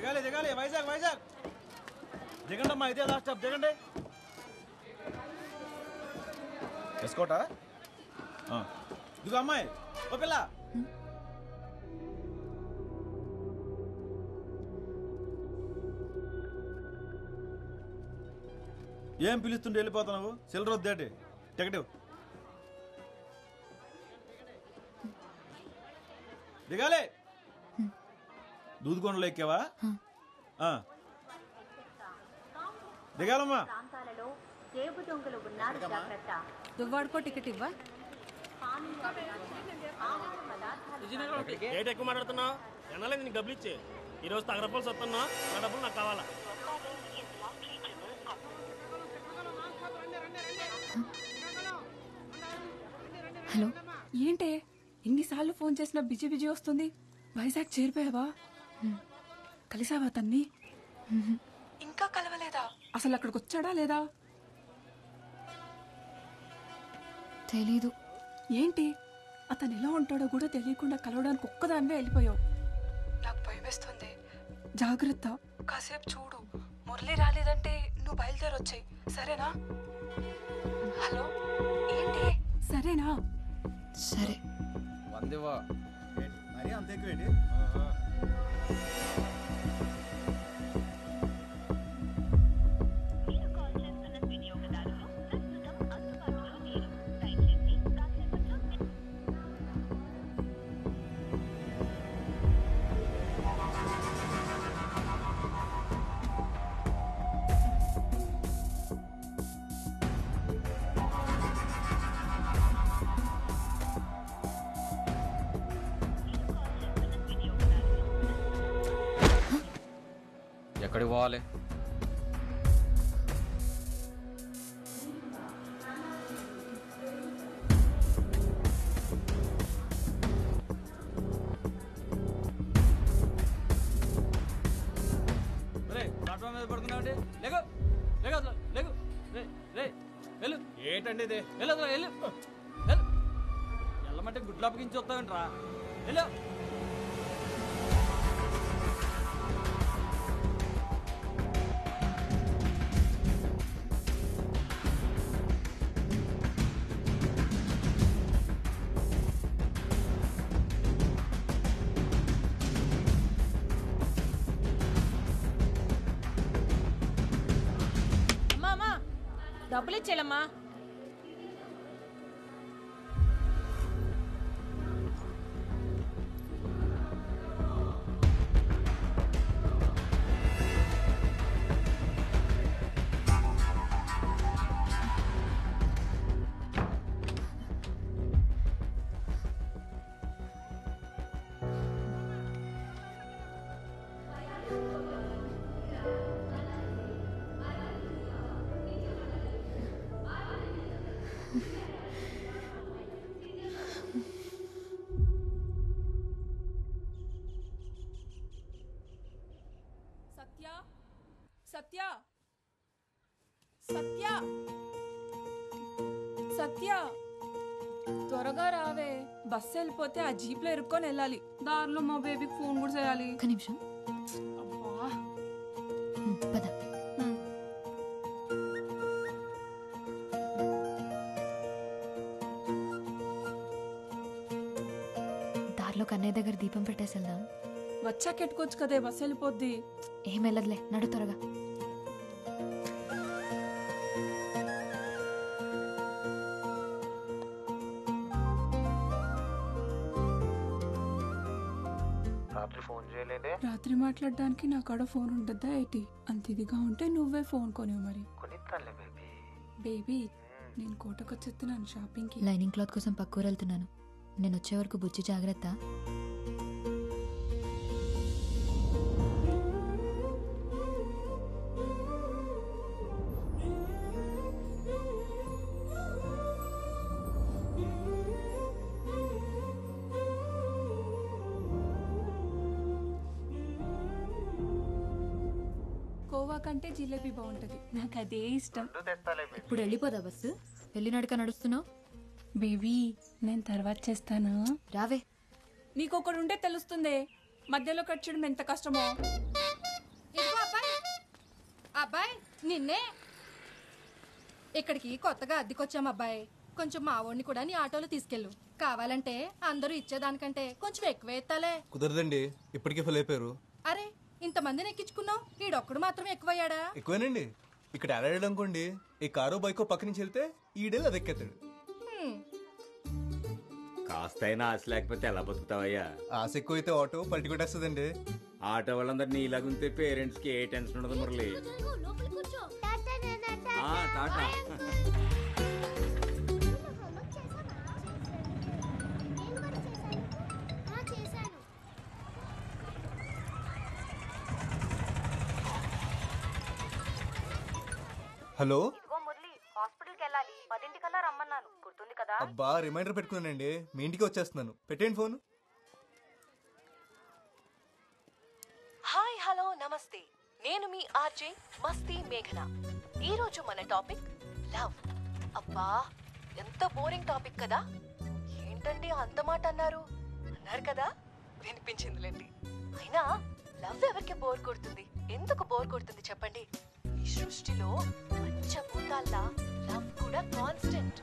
దిగాలి దిగాలి వైజాగ్ వైజాగ్ దిగండి అమ్మా ఇదే లాస్ట్ స్టాప్ దిగండి ఎస్కోటా దిగు అమ్మాయి ఓ పిల్ల ఏం పిలుస్తుంటే వెళ్ళిపోతున్నావు సిల్లర్ వద్దేటి టికెట్ దిగాలి దూదుకొండలో ఎక్కావా దిగాలమ్మా దువ్వాడుకో టికెట్ ఇవ్వా రేట్ ఎక్కువ మాట్లాడుతున్నావు ఎన్నాలేదు నీకు డబ్బులు ఇచ్చే ఈరోజు తగ రూపాయలు వస్తున్నా నా డబ్బులు నాకు కావాలా హలో ఏంటే ఎన్నిసార్లు ఫోన్ చేసినా బిజీ బిజీ వస్తుంది వైజాగ్ చేరిపోయావా కలిసావా తన్ని ఇంకా కలవలేదా అసలు అక్కడికి వచ్చాడా లేదా తెలీదు ఏంటి అతను ఎలా ఉంటాడో కూడా తెలియకుండా కలవడానికి ఒక్కదానివే వెళ్ళిపోయావు నాకు భయమేస్తుంది జాగ్రత్త కాసేపు చూడు మురళి రాలేదంటే నువ్వు బయలుదేరొచ్చాయి సరేనా హలో ఏంటి సరేనా సరే వందేవా మరి అంత ఎక్కువేంటి ఎక్కడికి పోవాలి ప్లాట్ఫామ్ మీద పడుకున్నావండి లేకు లేకు లేకు వెళ్ళు ఏంటండి ఇది వెళ్ళు వెళ్ళు వెళ్ళు వెళ్ళమంటే గుడ్లు అప్పగించి వస్తావేంట్రా వెళ్ళు డబ్బులు ఇచ్చేలమ్మా సత్య సత్య సత్య త్వరగా రావే బస్సు వెళ్ళిపోతే ఆ జీప్లో ఇరుక్కొని వెళ్ళాలి దారిలో మా బేబీకి ఫోన్ కూడా చేయాలి ఒక్క నిమిషం అబ్బా పద దారిలో కన్నయ్య దగ్గర దీపం పెట్టేసి వెళ్దాం వచ్చాక ఎట్టుకోవచ్చు కదే బస్సు వెళ్ళిపోద్ది ఏం వెళ్ళదులే నడు త్వరగా రాత్రి మాట్లాడడానికి నా కాడ ఫోన్ ఉండద్దా ఏంటి అంత ఇదిగా ఉంటే నువ్వే ఫోన్ కొనివు మరి బేబీ నేను కోటకొచ్చేస్తున్నాను షాపింగ్ కి లైనింగ్ క్లాత్ కోసం పక్కూరు వెళ్తున్నాను నేను వచ్చే వరకు బుజ్జి జాగ్రత్త కోవా కంటే జిలేబీ బాగుంటది నాకు అదే ఇష్టం ఇప్పుడు వెళ్ళిపోదా బస్సు వెళ్ళి నడక నడుస్తున్నావు బేబీ నేను తర్వాత చేస్తాను రావే నీకొకడు ఉంటే తెలుస్తుంది మధ్యలో కట్ చేయడం ఎంత కష్టమో అబ్బాయి నిన్నే. ఇక్కడికి కొత్తగా అద్దెకొచ్చాం అబ్బాయి. కొంచెం మా వాడిని కూడా నీ ఆటోలో తీసుకెళ్ళు. కావాలంటే అందరూ ఇచ్చేదానికంటే కొంచెం ఎక్కువ ఎత్తాలే. కుదరదండి, ఇప్పటికే ఫుల్ అయిపోయారు. అరే ఇంతమందిని ఎక్కించుకున్నావు, ఈడొక్కడు మాత్రం ఎక్కువయ్యాడా? ఎక్కువేనండి. ఇక్కడ ఆడాడు అనుకోండి, ఈ కారో బైకో పక్క నుంచి వెళ్తే ఈడేళ్ళు అది ఎక్కేస్తాడు. కాస్తైనా ఆశ లేకపోతే ఎలా బతుకుతావయ్యా? ఆశ ఎక్కువ అయితే ఆటో పల్టి కొట్టేస్తుందండి. ఆటో వాళ్ళందరినీ ఇలాగుంటే పేరెంట్స్ కి ఏ టెన్షన్ ఉండదు మురళి. టాటా. హలో, మురళి హాస్పిటల్కి వెళ్ళాలి, 10 రమ్మన్నాను, గుర్తుంది కదా? అబ్బా రిమైండర్ పెట్టుకున్నానండి. మీ ఇంటికి వచ్చేస్తున్నాను, పెట్టేయండి ఫోన్. హాయ్ హలో నమస్తే, నేను మీ ఆర్జే మస్తీ మేఘన. ఈ రోజు మన టాపిక్ లవ్. అబ్బా ఎంత బోరింగ్ టాపిక్ కదా. ఏంటండి అంత మాట అన్నారు కదా? వినిపించిందిలేండి. అయినా లవ్ ఎవరికి బోర్ కొడుతుంది? ఎందుకు బోర్ కొడుతుంది చెప్పండి? ఈ సృష్టిలో పంచభూతాల్లా లవ్ కూడా కాన్స్టెంట్.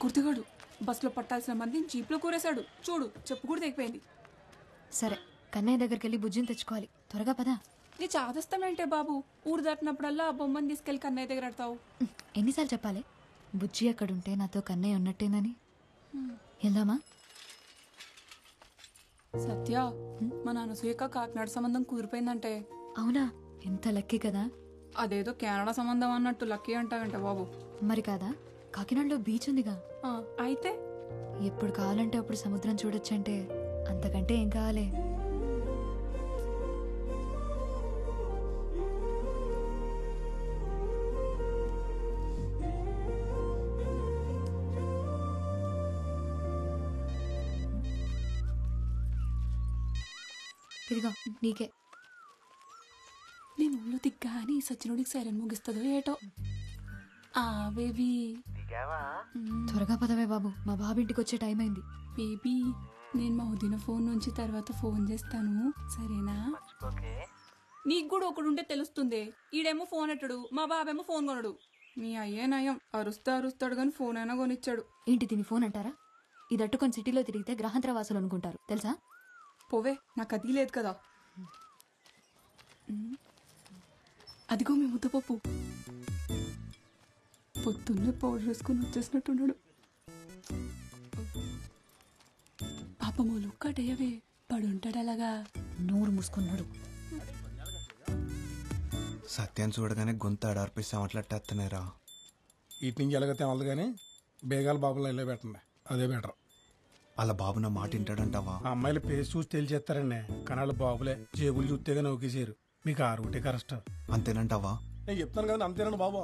కుర్తిగాడు బస్సులో పట్టాల్సిన మంది జీప్లో కూరేశాడు. చూడు, చెప్పు కూడా తెగిపోయింది. సరే, కన్నయ్య దగ్గరికి వెళ్ళి బుజ్జిని తెచ్చుకోవాలి. త్వరగా పదా. నీ చాదస్తామేంటే బాబు? ఊరు దాటినప్పుడల్లా ఆ బొమ్మని తీసుకెళ్లి కన్నయ్య దగ్గర ఆడతావు. ఎన్నిసార్లు చెప్పాలి బుజ్జి అక్కడుంటే నాతో కన్నయ్య ఉన్నట్టేనని? వెళ్దామా? సత్య, మా నాన్న సూయక కాకినాడ సంబంధం కుదిరిపోయిందంటే. అవునా? ఎంత లక్కీ కదా. అదేదో కెనడా సంబంధం అన్నట్టు లక్కీ అంటావంట బాబు. మరి కాదా? కాకినాడలో బీచ్ ఉందిగా. అయితే ఎప్పుడు కావాలంటే అప్పుడు సముద్రం చూడొచ్చంటే అంతకంటే ఏం కావాలి? ఇదిగో నీకే. నేను ఊళ్ళో దిగ్గా అని సచ్చినోడికి సైరన్ ముగిస్తుందో ఏటో. బేబీ త్వరగా పదవే బాబు, మా బాబింటికి వచ్చే టైం అయింది. బేబీ, నేను మా వదిన ఫోన్ నుంచి తర్వాత ఫోన్ చేస్తాను, సరేనా? నీకు కూడా ఒకడు ఉంటే తెలుస్తుంది. ఈడేమో ఫోన్ ఎట్టడు, మా బాబేమో ఫోన్ కొనడు. మీ అయ్యే నయం, అరుస్తాడు కానీ ఫోన్ అయినా కొనిచ్చాడు. ఏంటి దీని ఫోన్ అంటారా? ఇది అట్టుకొని సిటీలో తిరిగితే గ్రహాంతర వాసులు అనుకుంటారు తెలుసా? పోవే, నాకు అది లేదు కదా. అదిగో మీ ముద్దపప్పు పొద్దున్నే పౌడర్ వేసుకుని వచ్చేసినట్టున్నాడు. పాపమూలు కటయవే పడుంటాడు అలాగా. నోరు మూసుకున్నాడు. సత్యాన్ని చూడగానే గొంతు ఆడార్పిస్తే మాట్లాడేస్తున్నారా? ఇటు నుంచి ఎలాగైతే అవ్వదు కానీ బేగాల బాబులో వెళ్ళే పెట్టండి, అదే బెటర్. అలా బాబు నా మాట వింటాడంటావా? ఆ అమ్మాయిల పేరు చూసి తెలిచేస్తారండి, కనాల బాబులే జేబులు చూస్తేగా నౌకేసారు. మీకు ఆ రూటే కరెక్ట్. అంతేనంటావా? నేను చెప్తాను కదా, అంతేనండి బాబు.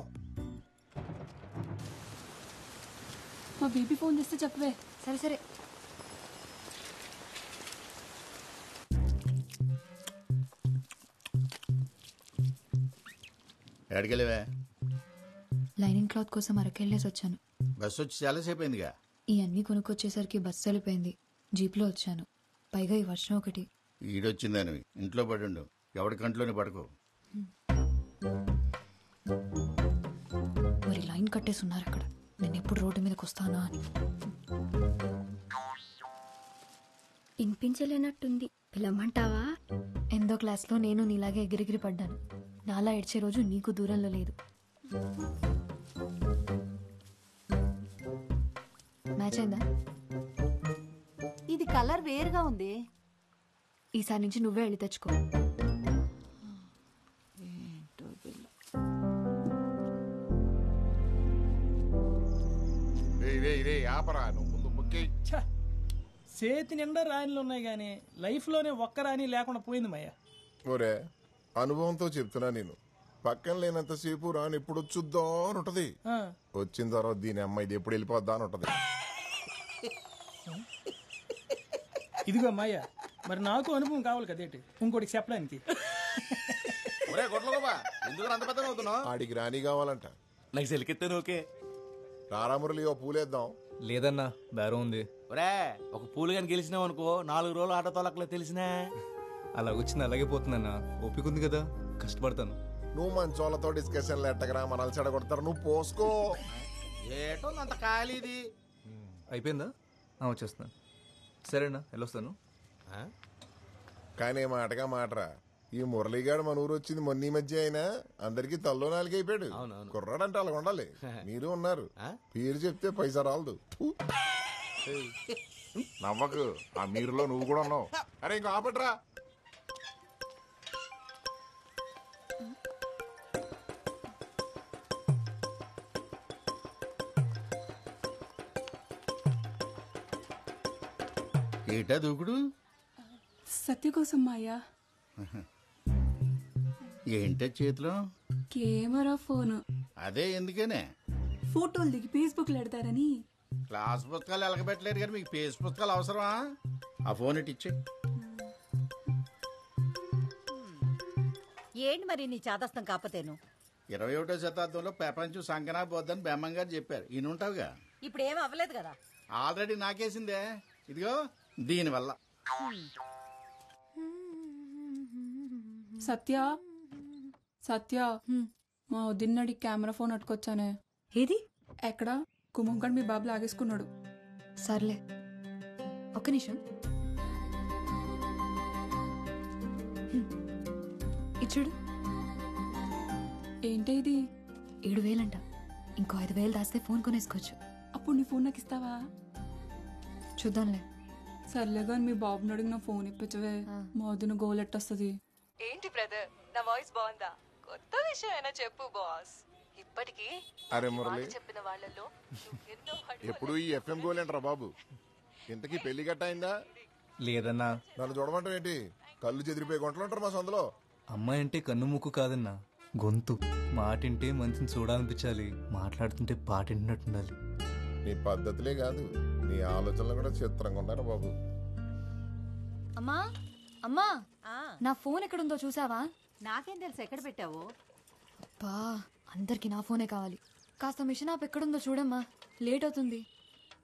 మా బేబీ ఫోన్ చేస్తే చెప్పవే. సరే సరే. ఎక్కడికెళ్ళవే? లైనింగ్ క్లాత్ కోసం అరకెళ్ళేసి వచ్చాను. బస్సు వచ్చి చాలాసేపు అయిందిగా. ఈ అన్ని కొనుక్కొచ్చేసరికి బస్సు వెళ్ళిపోయింది. జీప్లో వచ్చాను, పైగా ఈ వర్షం ఒకటి. ఈడొచ్చిందని ఇంట్లో పడుండు, ఎవడి కంట్లోనే పడుకో. మరి లైన్ కట్టేసి ఉన్నారు అక్కడ, నేను ఎప్పుడు రోడ్డు మీదకి వస్తానా అని. వినిపించలేనట్టుంది, పిలవమంటావా? ఎందో క్లాస్లో నేను నీలాగే ఎగిరిగిరి పడ్డాను. నాలా ఏడ్చే రోజు నీకు దూరంలో లేదు. మ్యాచ్ అయిందా? ఇది కలర్ వేరుగా ఉంది. ఈసారి నుంచి నువ్వే వెళ్ళి తెచ్చుకో. చేతి నిండా రాణిలు ఉన్నాయి గానీ లైఫ్ లోనే ఒక్క రాణి లేకుండా పోయింది మయ్య. ఒరే, అనుభవంతో చెప్తున్నా, నేను పక్కన లేనంతసేపు రాని ఎప్పుడు వచ్చుద్దా అని ఉంటది. వచ్చిన తర్వాత దీని అమ్మాయి ఇది ఎప్పుడు వెళ్ళిపోద్దా అని ఉంటది. ఇదిగో మాయ, మరి నాకు అనుభవం కావాలి కదేటి ఇంకోటికి చెప్పడానికి. ఆడికి రాణి కావాలంట. నాకు సెలికెత్తాను. ఓకే రారామురళి, ఓ పూలేద్దాం. లేదన్నా బేరం ఉంది. ఒరే ఒక పూలు కానీ గెలిచినావు అనుకో 4 రోజులు ఆటో తొలకలే తెలిసినా. అలాగొచ్చింది అలాగే పోతుందన్నా. ఓపిక ఉంది కదా, కష్టపడతాను. నువ్వు మంచోళ్ళతో డిస్కషన్లు ఎట్టగరా, మనల్ని చెడగొడతారు. నువ్వు పోసుకో. ఏటో అంత ఖాళీ ఇది. అయిపోయిందా? వచ్చేస్తున్నాను. సరేనా, వెళ్ళొస్తాను. కానీ మాటగా మాటరా, ఈ మురళీగాడు మన ఊరు వచ్చింది మొన్న ఈ మధ్య అయినా అందరికి తల్లో నాలుగు అయిపోయాడు. కుర్రాడంటే అలా ఉండాలి. మీరు ఉన్నారు, పేరు చెప్తే పైసా రాలదు. నవ్వకు, ఆ మీరులో నువ్వు కూడా ఉన్నావు. అరే ఇంకో ఆపట్రా. ఏటా దూకుడు? సత్య కోసం మాయా. ఏంటో చేతిలో? Camera phone. అదే ఎందుకనే? ఫోటోలు దిగి ఫేస్బుక్ లో పెడతారని. క్లాస్ పుస్తకాలు ఎలగబెట్టలేరు కానీ మీకు పేస్ పుస్తకాలు అవసరమా? ఆ ఫోన్ ఇటు ఇచ్చే. ఏంటి మరి నీ చాదస్తం కాకపోతేను? 21వ శతాబ్దంలో ప్రపంచం సంకనా పోద్దని బెమ్మం గారు చెప్పారు. ఈయనుంటావుగా. ఇప్పుడు ఏం అవ్వలేదు కదా. ఆల్రెడీ నాకేసిందే. ఇదిగో దీనివల్ల. సత్య సత్య, మా వదిన్నడి కెమెరా ఫోన్ అట్టుకొచ్చానే. ఏది? ఎక్కడ? కుమంకడ్ మీ బాబు లాగేసుకున్నాడు. సర్లే, ఒక్క నిమిషం. ఇచ్చుడు. ఏంటి ఇది? 7,000 అంట. ఇంకో 5,000 దాస్తే ఫోన్ కొనేసుకోవచ్చు. అప్పుడు నీ ఫోన్ నాకు ఇస్తావా? చూద్దాంలే. సర్లే కానీ మీ బాబుని అడిగిన ఫోన్ ఇప్పించవే. మా వదిన గోల్ ఎట్టొస్తుంది. ఏంటి బ్రదర్, నా వాయిస్ బాగుందా? కొత్త విషయం అయినా చెప్పు బాస్. ఇప్పటికీ అరే మురళి, చెప్పిన వాళ్ళలో ఎప్పుడు ఈ ఎఫ్ఎం గోలేంట్రా బాబు? ఇంతకీ పెళ్లి గట్ట అయిందా? లేదన్నా. నన్ను చూడమంటావు ఏంటి? కళ్ళు చెదిరిపోయి గుంటలు ఉంటారు మా సందులో. అమ్మాయి అంటే కన్ను ముక్కు కాదన్నా, గొంతు. మాటింటే మంచిని చూడాలనిపించాలి, మాట్లాడుతుంటే పాటింటున్నట్టుండాలి. నీ పద్ధతులే కాదు, నీ ఆలోచనలు కూడా చిత్రంగా ఉన్నారు బాబు. అమ్మా అమ్మా, నా ఫోన్ ఎక్కడుందో చూసావా? నాకేం తెలుసు ఎక్కడ పెట్టావు? అబ్బా, అందరికి నా ఫోనే కావాలి. కాస్త మిషన్ ఆప్ ఎక్కడుందో చూడమ్మా, లేట్ అవుతుంది.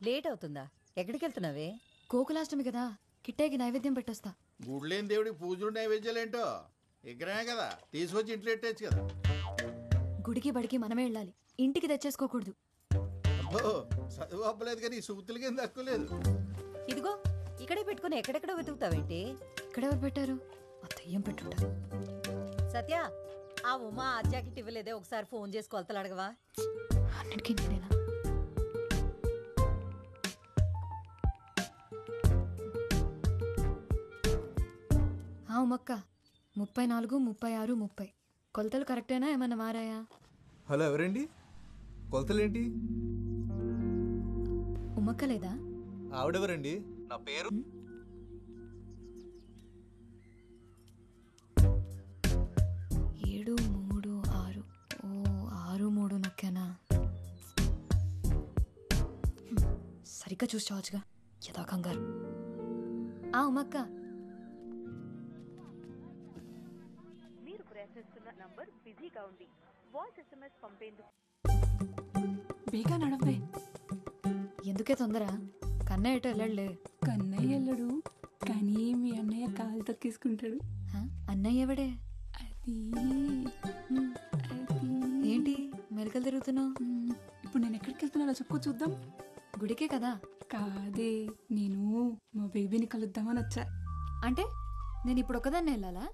లేట్ అవుతుందా? ఎక్కడికి వెళ్తున్నావే? గోకులాష్టమి కదా, కిట్టేకి నైవేద్యం పెట్టొస్తా. గుడ్లేని దేవుడికి పూజలు నైవేద్యాలేంటో విగ్రహమే కదా, తీసుకొచ్చి ఇంట్లో పెట్టేచ్చు కదా. గుడికి బడికి మనమే వెళ్ళాలి, ఇంటికి తెచ్చేసుకోకూడదు. చదువు అప్పలేదు కానీ సూతులకి ఏం తక్కువ లేదు. ఇదిగో ఇక్కడే పెట్టుకుని ఎక్కడెక్కడ వెతుకుతావేంటి? ఇక్కడెవరు పెట్టారు? ఆ దెయ్యం పెట్టుంటారు. సత్య, ఆ ఉమా ఆ జాకెట్ ఇవ్వలేదే, ఒకసారి ఫోన్ చేసి కొలతలు అడగవా? అన్నిటికీ నేనేనా? ఉమక్క, 34, 36, 30 కొలతలు కరెక్టేనా? ఏమన్నా మారాయా? హలో, ఎవరండి? కొలతలేంటి? ఉమక్క లేదా? ఆవిడెవరండి? నా పేరు 7, 3, 6. ఓ 6, 3 నొక్కానా? సరిగ్గా చూసి చావచ్చుగా, యథా కంగారు. ఉమక్క, మీరు ప్రయత్నిస్తున్న నంబర్ బిజీగా ఉంది. Voice SMS పంపేందుకు. బేగా నడవే. ఎందుకే తొందర? కన్నయ్య ఎటో వెళ్ళలే. కన్నయ్య వెళ్ళడు, కానీ మీ అన్నయ్య కాలు తొక్కేసుకుంటాడు. అన్నయ్య ఎవడే? అది ఏంటి మెలకలు తిరుగుతున్నావు? ఇప్పుడు నేను ఎక్కడికి వెళ్తున్నానో చెప్పుకో చూద్దాం. గుడికే కదా? కాదే, నేను మా బేబీని కలుద్దామని వచ్చా. అంటే నేను ఇప్పుడు ఒకదాన్ని వెళ్ళాలా?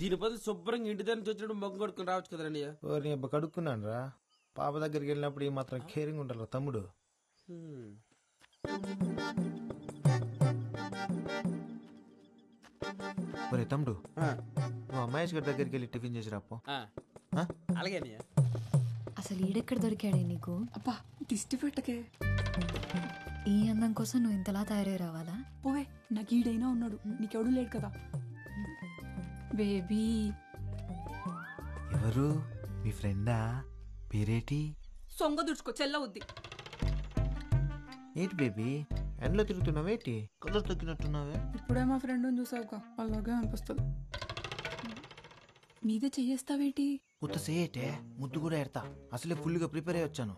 దీని బదులు శుభ్రంగా ఇంటి దగ్గర నుంచి వచ్చినప్పుడు మొగ్గు కొడుకుని రావచ్చు కదండి. నీ అబ్బా కడుక్కున్నాను రా. పాప దగ్గరికి వెళ్ళినప్పుడు ఈ మాత్రం కేరింగ్ ఉంటారు తమ్ముడు. ఒరే తమ్ముడు, నువ్వు అమ్మాయేష్ గారి దగ్గరికి వెళ్ళి టిఫిన్ చేసి రాపో. అలాగే. అసలు ఈడెక్కడ దొరికాడే నీకు? అబ్బా దిష్టి పెట్టకే. ఈ అందం కోసం నువ్వు ఇంతలా తయారై రావాలా? పోవే, నాకు ఈడైనా ఉన్నాడు, నీకెవడూ లేడు కదా. బేబీ. ఎవరు? మీ ఫ్రెండా? పేరేటి? సొంగ దుడుచుకో, చెల్లవుద్ది. ఏంటి బేబీ ఎండలో తిరుగుతున్నావేటి కలర్ తగ్గినట్టున్నావే. ఇప్పుడే మా ఫ్రెండ్ని చూసావుగా అలాగే అనిపిస్తుంది. మీదే చెయ్యేస్తావేటి? ఉత్త సేయటే ముద్దు కూడా ఎడతా. అసలే ఫుల్గా ప్రిపేర్ అయ్యి వచ్చాను.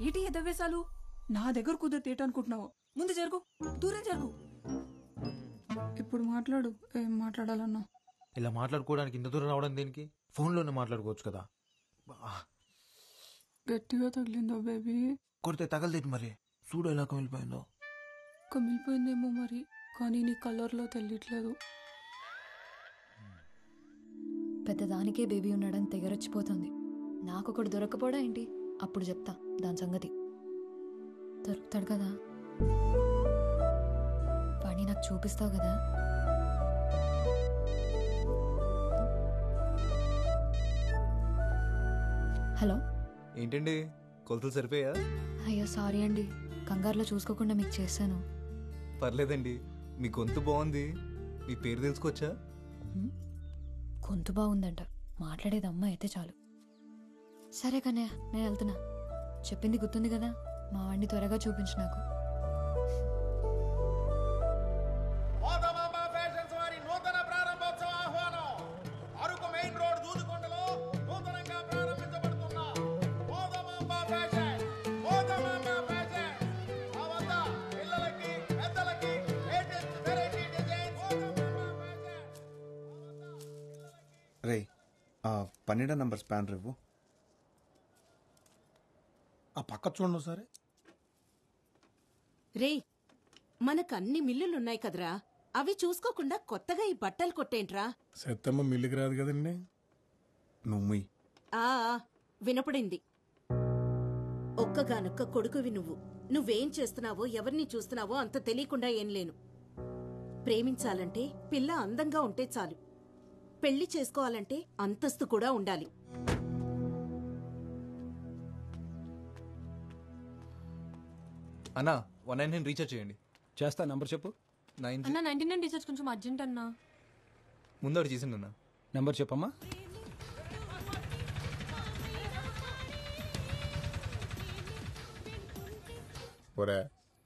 ఏటి ఎదవేశాలు? నా దగ్గర కుదిరితే అనుకుంటున్నావు? ముందు జరుగు, దూరం జరుగు. ఇప్పుడు మాట్లాడు, ఏం మాట్లాడాలన్నా. ఇలా మాట్లాడుకోవడానికి ఇంత దూరం రావడం దేనికి? ఫోన్లోనే మాట్లాడుకోవచ్చు కదా. గట్టిగా తగిలిందో బేబీ? కొడితే తగలదేటి మరి. చూడు ఎలా కమిలిపోయిందో. కమిలిపోయిందేమో మరి, కానీ నీ కలర్లో తెలియట్లేదు. పెద్దదానికే బేబీ ఉన్నాడని తెగరొచ్చిపోతుంది. నాకొకడు దొరకపోడా ఏంటి? అప్పుడు చెప్తా దాని సంగతి. దొరుకుతాడు కదా, వాడిని నాకు చూపిస్తావు కదా. హలో, ఏంటండి కొలతలు సరిపోయా? అయ్యో సారీ అండి, కంగారులో చూసుకోకుండా మీకు చేశాను. పర్లేదండి, మీ గొంతు బాగుంది. మీ పేరు తెలుసుకోవచ్చా? గొంతు బాగుందంట, మాట్లాడేది అమ్మ అయితే చాలు. సరే కన్నయ్య, నేను వెళ్తున్నా. చెప్పింది గుర్తుంది కదా, మా వాడిని త్వరగా చూపించు నాకు. రే 12 నంబర్ స్పాన్ రేవు. ఆ పక్క చూడండి సరే. రే, మనకు అన్ని మిల్లులున్నాయి కదరా, అవి చూసుకోకుండా కొత్తగా ఈ బట్టలు కొట్టేంట్రా? సత్తమ్మ మిల్లుకి రాదు కదండి. నువ్వు ఆ వినపడింది. ఒక్కగానొక్క కొడుకువి నువ్వు. నువ్వేం చేస్తున్నావో ఎవరిని చూస్తున్నావో అంత తెలియకుండా ఏం లేను. ప్రేమించాలంటే పిల్ల అందంగా ఉంటే చాలు. పెళ్లి చేసుకోవాలంటే అంతస్తు కూడా ఉండాలి. అన్నా 199 రీఛార్జ్ చేయండి. చేస్తా, నంబర్ చెప్పు. 9 అన్న 99 రీఛార్జ్ కొంచెం అర్జెంట్ అన్నా. ముందు ఒకటి చేసిండు అన్న. నెంబర్ చెప్పమ్మా. ఒరే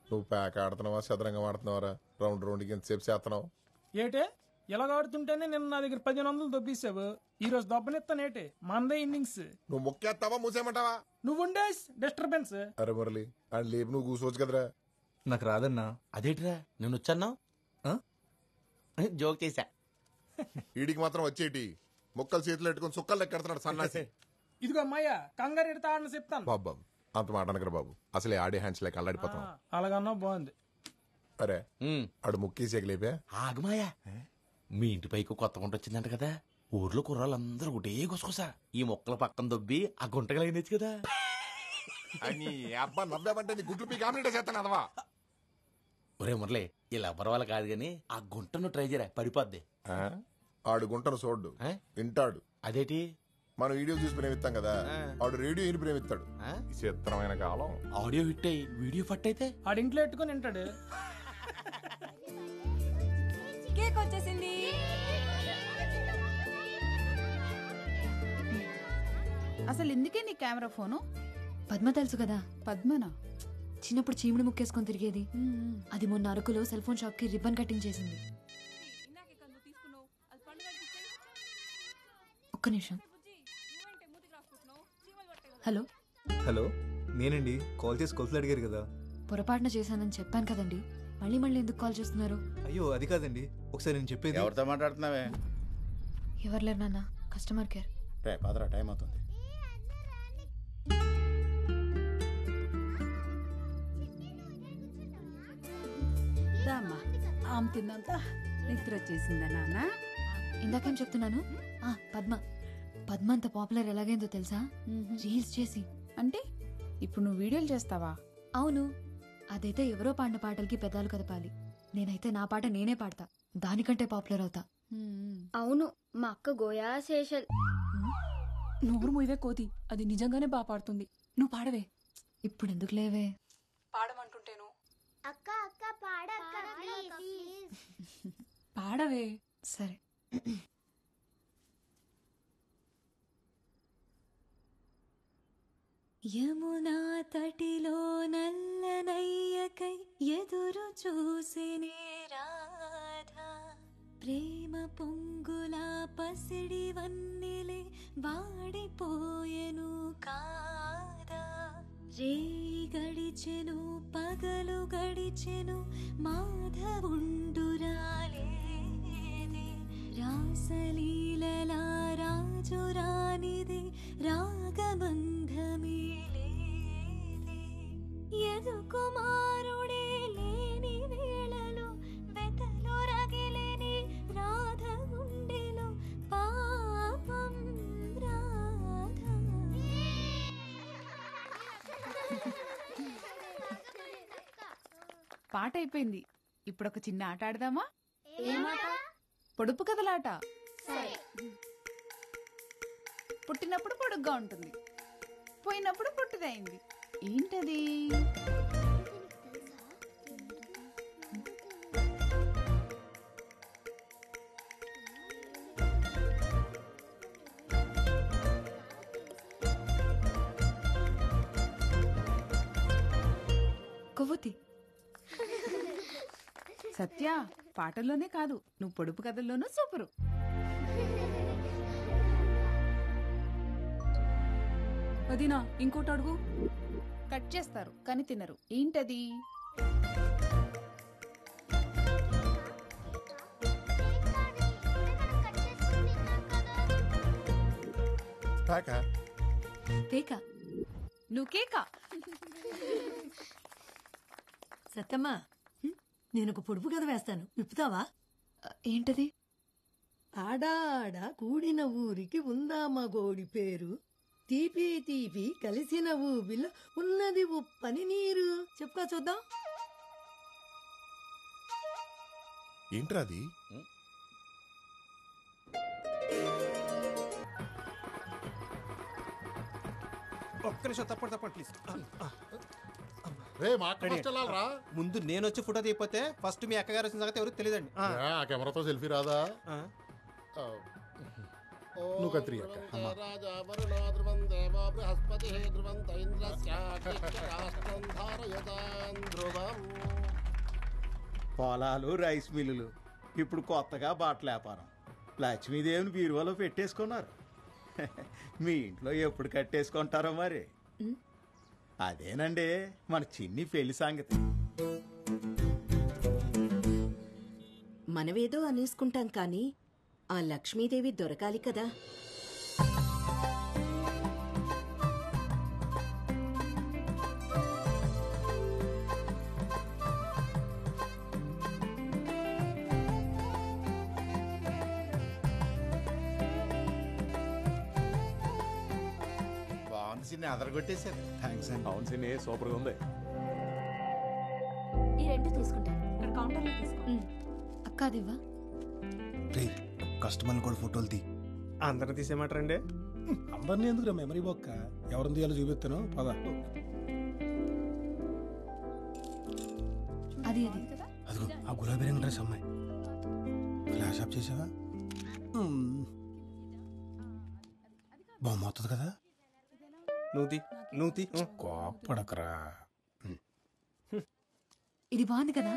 నువ్వు ప్యాక్ ఆడుతున్నావా చదరంగం ఆడుతున్నావరా? రౌండ్ రౌండ్కి ఎంతసేపు చేస్తున్నావు? ఏటే ఇలా ఆడుతుంటేనే నిన్న నా దగ్గర 1500 దొబ్బేసావు. ఈ రోజు దొబ్బనిస్తానేటే, మందే ఇన్నింగ్స్. నువ్వు మొక్కేస్తావా మూసేయమంటావా? నువ్వుండే డిస్టర్బెన్స్. అరే మురళి అని లేపు నువ్వు కూర్చోవచ్చు కదరా. నాకు రాదన్నా. అదేంటిరా నేను వచ్చాను, జోక్ చేశా. వీడికి మాత్రం వచ్చేటి మొక్కలు చేతులు పెట్టుకుని సుక్కలు లెక్కెడుతున్నాడు సన్నాసి. ఇదిగో అమ్మాయ్య, కంగారు ఎడతా ఆడని చెప్తాను. బాబు అంత మాట అనకరా బాబు, అసలే ఆడే హ్యాండ్స్ లేక అల్లాడిపోతాం. అలాగన్నా బాగుంది. అరే ఆడు ముక్కేసి ఎగలేపా. ఆగమాయా, మీ ఇంటి పైకి కొత్త గుంట వచ్చిందంట కదా. ఊర్లో కుర్రాళ్ళందరూ ఒకటే గుసగుసా ఈ మొక్కల పక్కన దొబ్బి ఆ గుంట కలిగింది కదా. అని అబ్బా నవ్వామంటే నీ గుడ్లు పీకి ఆమ్లెట్ చేస్తాను అదవా. ఒరే మురళి, ఇలా ఎవరి వాళ్ళ కాదు గాని ఆ గుంటను ట్రై చేయరా, పడిపోద్ది. ఆడు గుంటను చూడ్డు, వింటాడు. అదేటి మనం వీడియో చూసి ప్రేమిస్తాం కదా, ఆడు రేడియో విని ప్రేమిస్తాడు. చిత్రమైన కాలం. ఆడియో హిట్ అయ్యి వీడియో ఫట్ అయితే ఆడింట్లో పెట్టుకుని వింటాడు. కేక్ వచ్చేసింది. అసలు ఎందుకే నీ కెమెరా ఫోను? పద్మ తెలుసు కదా, పద్మనా? చిన్నప్పుడు చీముడు ముక్కేసుకొని తిరిగేది. అది మొన్న అరకులో సెల్ ఫోన్ షాప్ కి రిబ్బన్ కటింగ్ చేసింది. ఒక్క నిమిషం. హలో హలో, నేనండి. కాల్ చేసి కొలతలు అడిగారు కదా. పొరపాటున చేశానని చెప్పాను కదండి, మళ్ళీ మళ్ళీ ఎందుకు కాల్ చేస్తున్నారు? అయ్యో అది కాదండి, ఒకసారి నేను చెప్పేది. ఎవరితో మాట్లాడుతున్నావే? ఎవరు లేరు నాన్న, కస్టమర్ కేర్. రే పదరా, టైం అవుతుంది. దామ్మా, ఆమె తిన్నంత నిద్ర వచ్చేసిందా నాన్న? ఇందాకేం చెప్తున్నాను? పద్మ పద్మ అంత పాపులర్ ఎలాగైందో తెలుసా? రీల్స్ చేసి. అంటే ఇప్పుడు నువ్వు వీడియోలు చేస్తావా? అవును, అదైతే ఎవరో పాడిన పాటలకి పెదాలు కదపాలి. నేనైతే నా పాట నేనే పాడతా, దానికంటే పాపులర్ అవుతా. అవును, మా అక్క గోయా శేషల్. నోరు మూయవే కోతి, అది నిజంగానే బాగా పాడుతుంది. నువ్వు పాడవే. ఇప్పుడు ఎందుకు లేవే, పాడమంటుంటేను. అక్క అక్క పాడక్క ప్లీజ్. పాడవే. సరే. యమునా తటిలో నల్లనయ్యకై ఎదురు చూసినే రాధా ప్రేమ పొంగులా పసిడి వన్నెలే వాడిపోయెను కాదా రేయి గడిచెను పగలు గడిచెను మాధవుండురాలేదే రాసలీలలా రాజు రానిదే రాగబంధమే లేదే యదు కుమారుడే లేని వేళలో వెతలో రగిలేని రాధ గుండెలో పాపం రాధ. పాట అయిపోయింది. ఇప్పుడు ఒక చిన్న ఆట ఆడదామా? పొడుపు కథలాట. పుట్టినప్పుడు పొడుగ్గా ఉంటుంది, పోయినప్పుడు పొట్టిదైంది. ఏంటది? కొవ్వొత్తి. సత్య, పాటల్లోనే కాదు, నువ్వు పొడుపు కథల్లోనూ సూపరు. వదినా ఇంకోటి అడుగు. కట్ చేస్తారు కానీ తినరు. ఏంటది? కేక. నువ్వు కేక. సత్తమ్మా, నేను ఒక పొడుపు కథ వేస్తాను, విప్పుతావా? ఏంటది? ఆడాడ కూడిన ఊరికి ఉందామా గోడి పేరు, తీపి తీపి కలిసిన ఊబిలో ఉన్నది ఉప్పని నీరు. చెప్పుకో చూద్దాం. ఏంట్రాది? ఒక్క నిమిషం, తప్పండి ప్లీజ్. రే మా అక్క ఫస్ట్ వెళ్ళాలరా. ముందు నేను వచ్చి ఫోటో తీయపోతే ఫస్ట్ మీ అక్కగారు వచ్చిన సంగతి ఎవరికి తెలియదండి. ఆ కెమెరాతో సెల్ఫీ రాదా? నువ్వు కత్తిరి అక్క. పొలాలు, రైస్ మిల్లులు, ఇప్పుడు కొత్తగా బట్టల వ్యాపారం. లక్ష్మీదేవిని బీరువాలో పెట్టేసుకున్నారు. మీ ఇంట్లో ఎప్పుడు కట్టేసుకుంటారో మరి. అదేనండి మన చిన్ని పెళ్లి సంగతి. మనవేదో అనేసుకుంటాం కానీ ఆ లక్ష్మీదేవి దొరకాలి కదా. బాగుంది సిన్ని, అదరగొట్టేశారు. థ్యాంక్స్ అండి. అవును సిని, సూపర్గా ఉంది. ఈ రెండు తీసుకుంటా. ఇక్కడ కౌంటర్లో తీసుకో. అక్క అదివ్వా. కస్టమర్లు కూడా ఫోటోలు తీ. అందరిని తీసేయమంటారండి? అందరినీ ఎందుకు మెమరీ బొక్క, ఎవరిని తీయాలో చూపిస్తాను పద. అది అదిగో ఆ గులాబీ రంగు డ్రెస్ అమ్మాయి. ఫ్లాష్ ఆఫ్ చేసావా? బొమ్మ అవుతుంది కదా. నువ్వు తీ. కోపడకరా. ఇది బాగుంది కదా.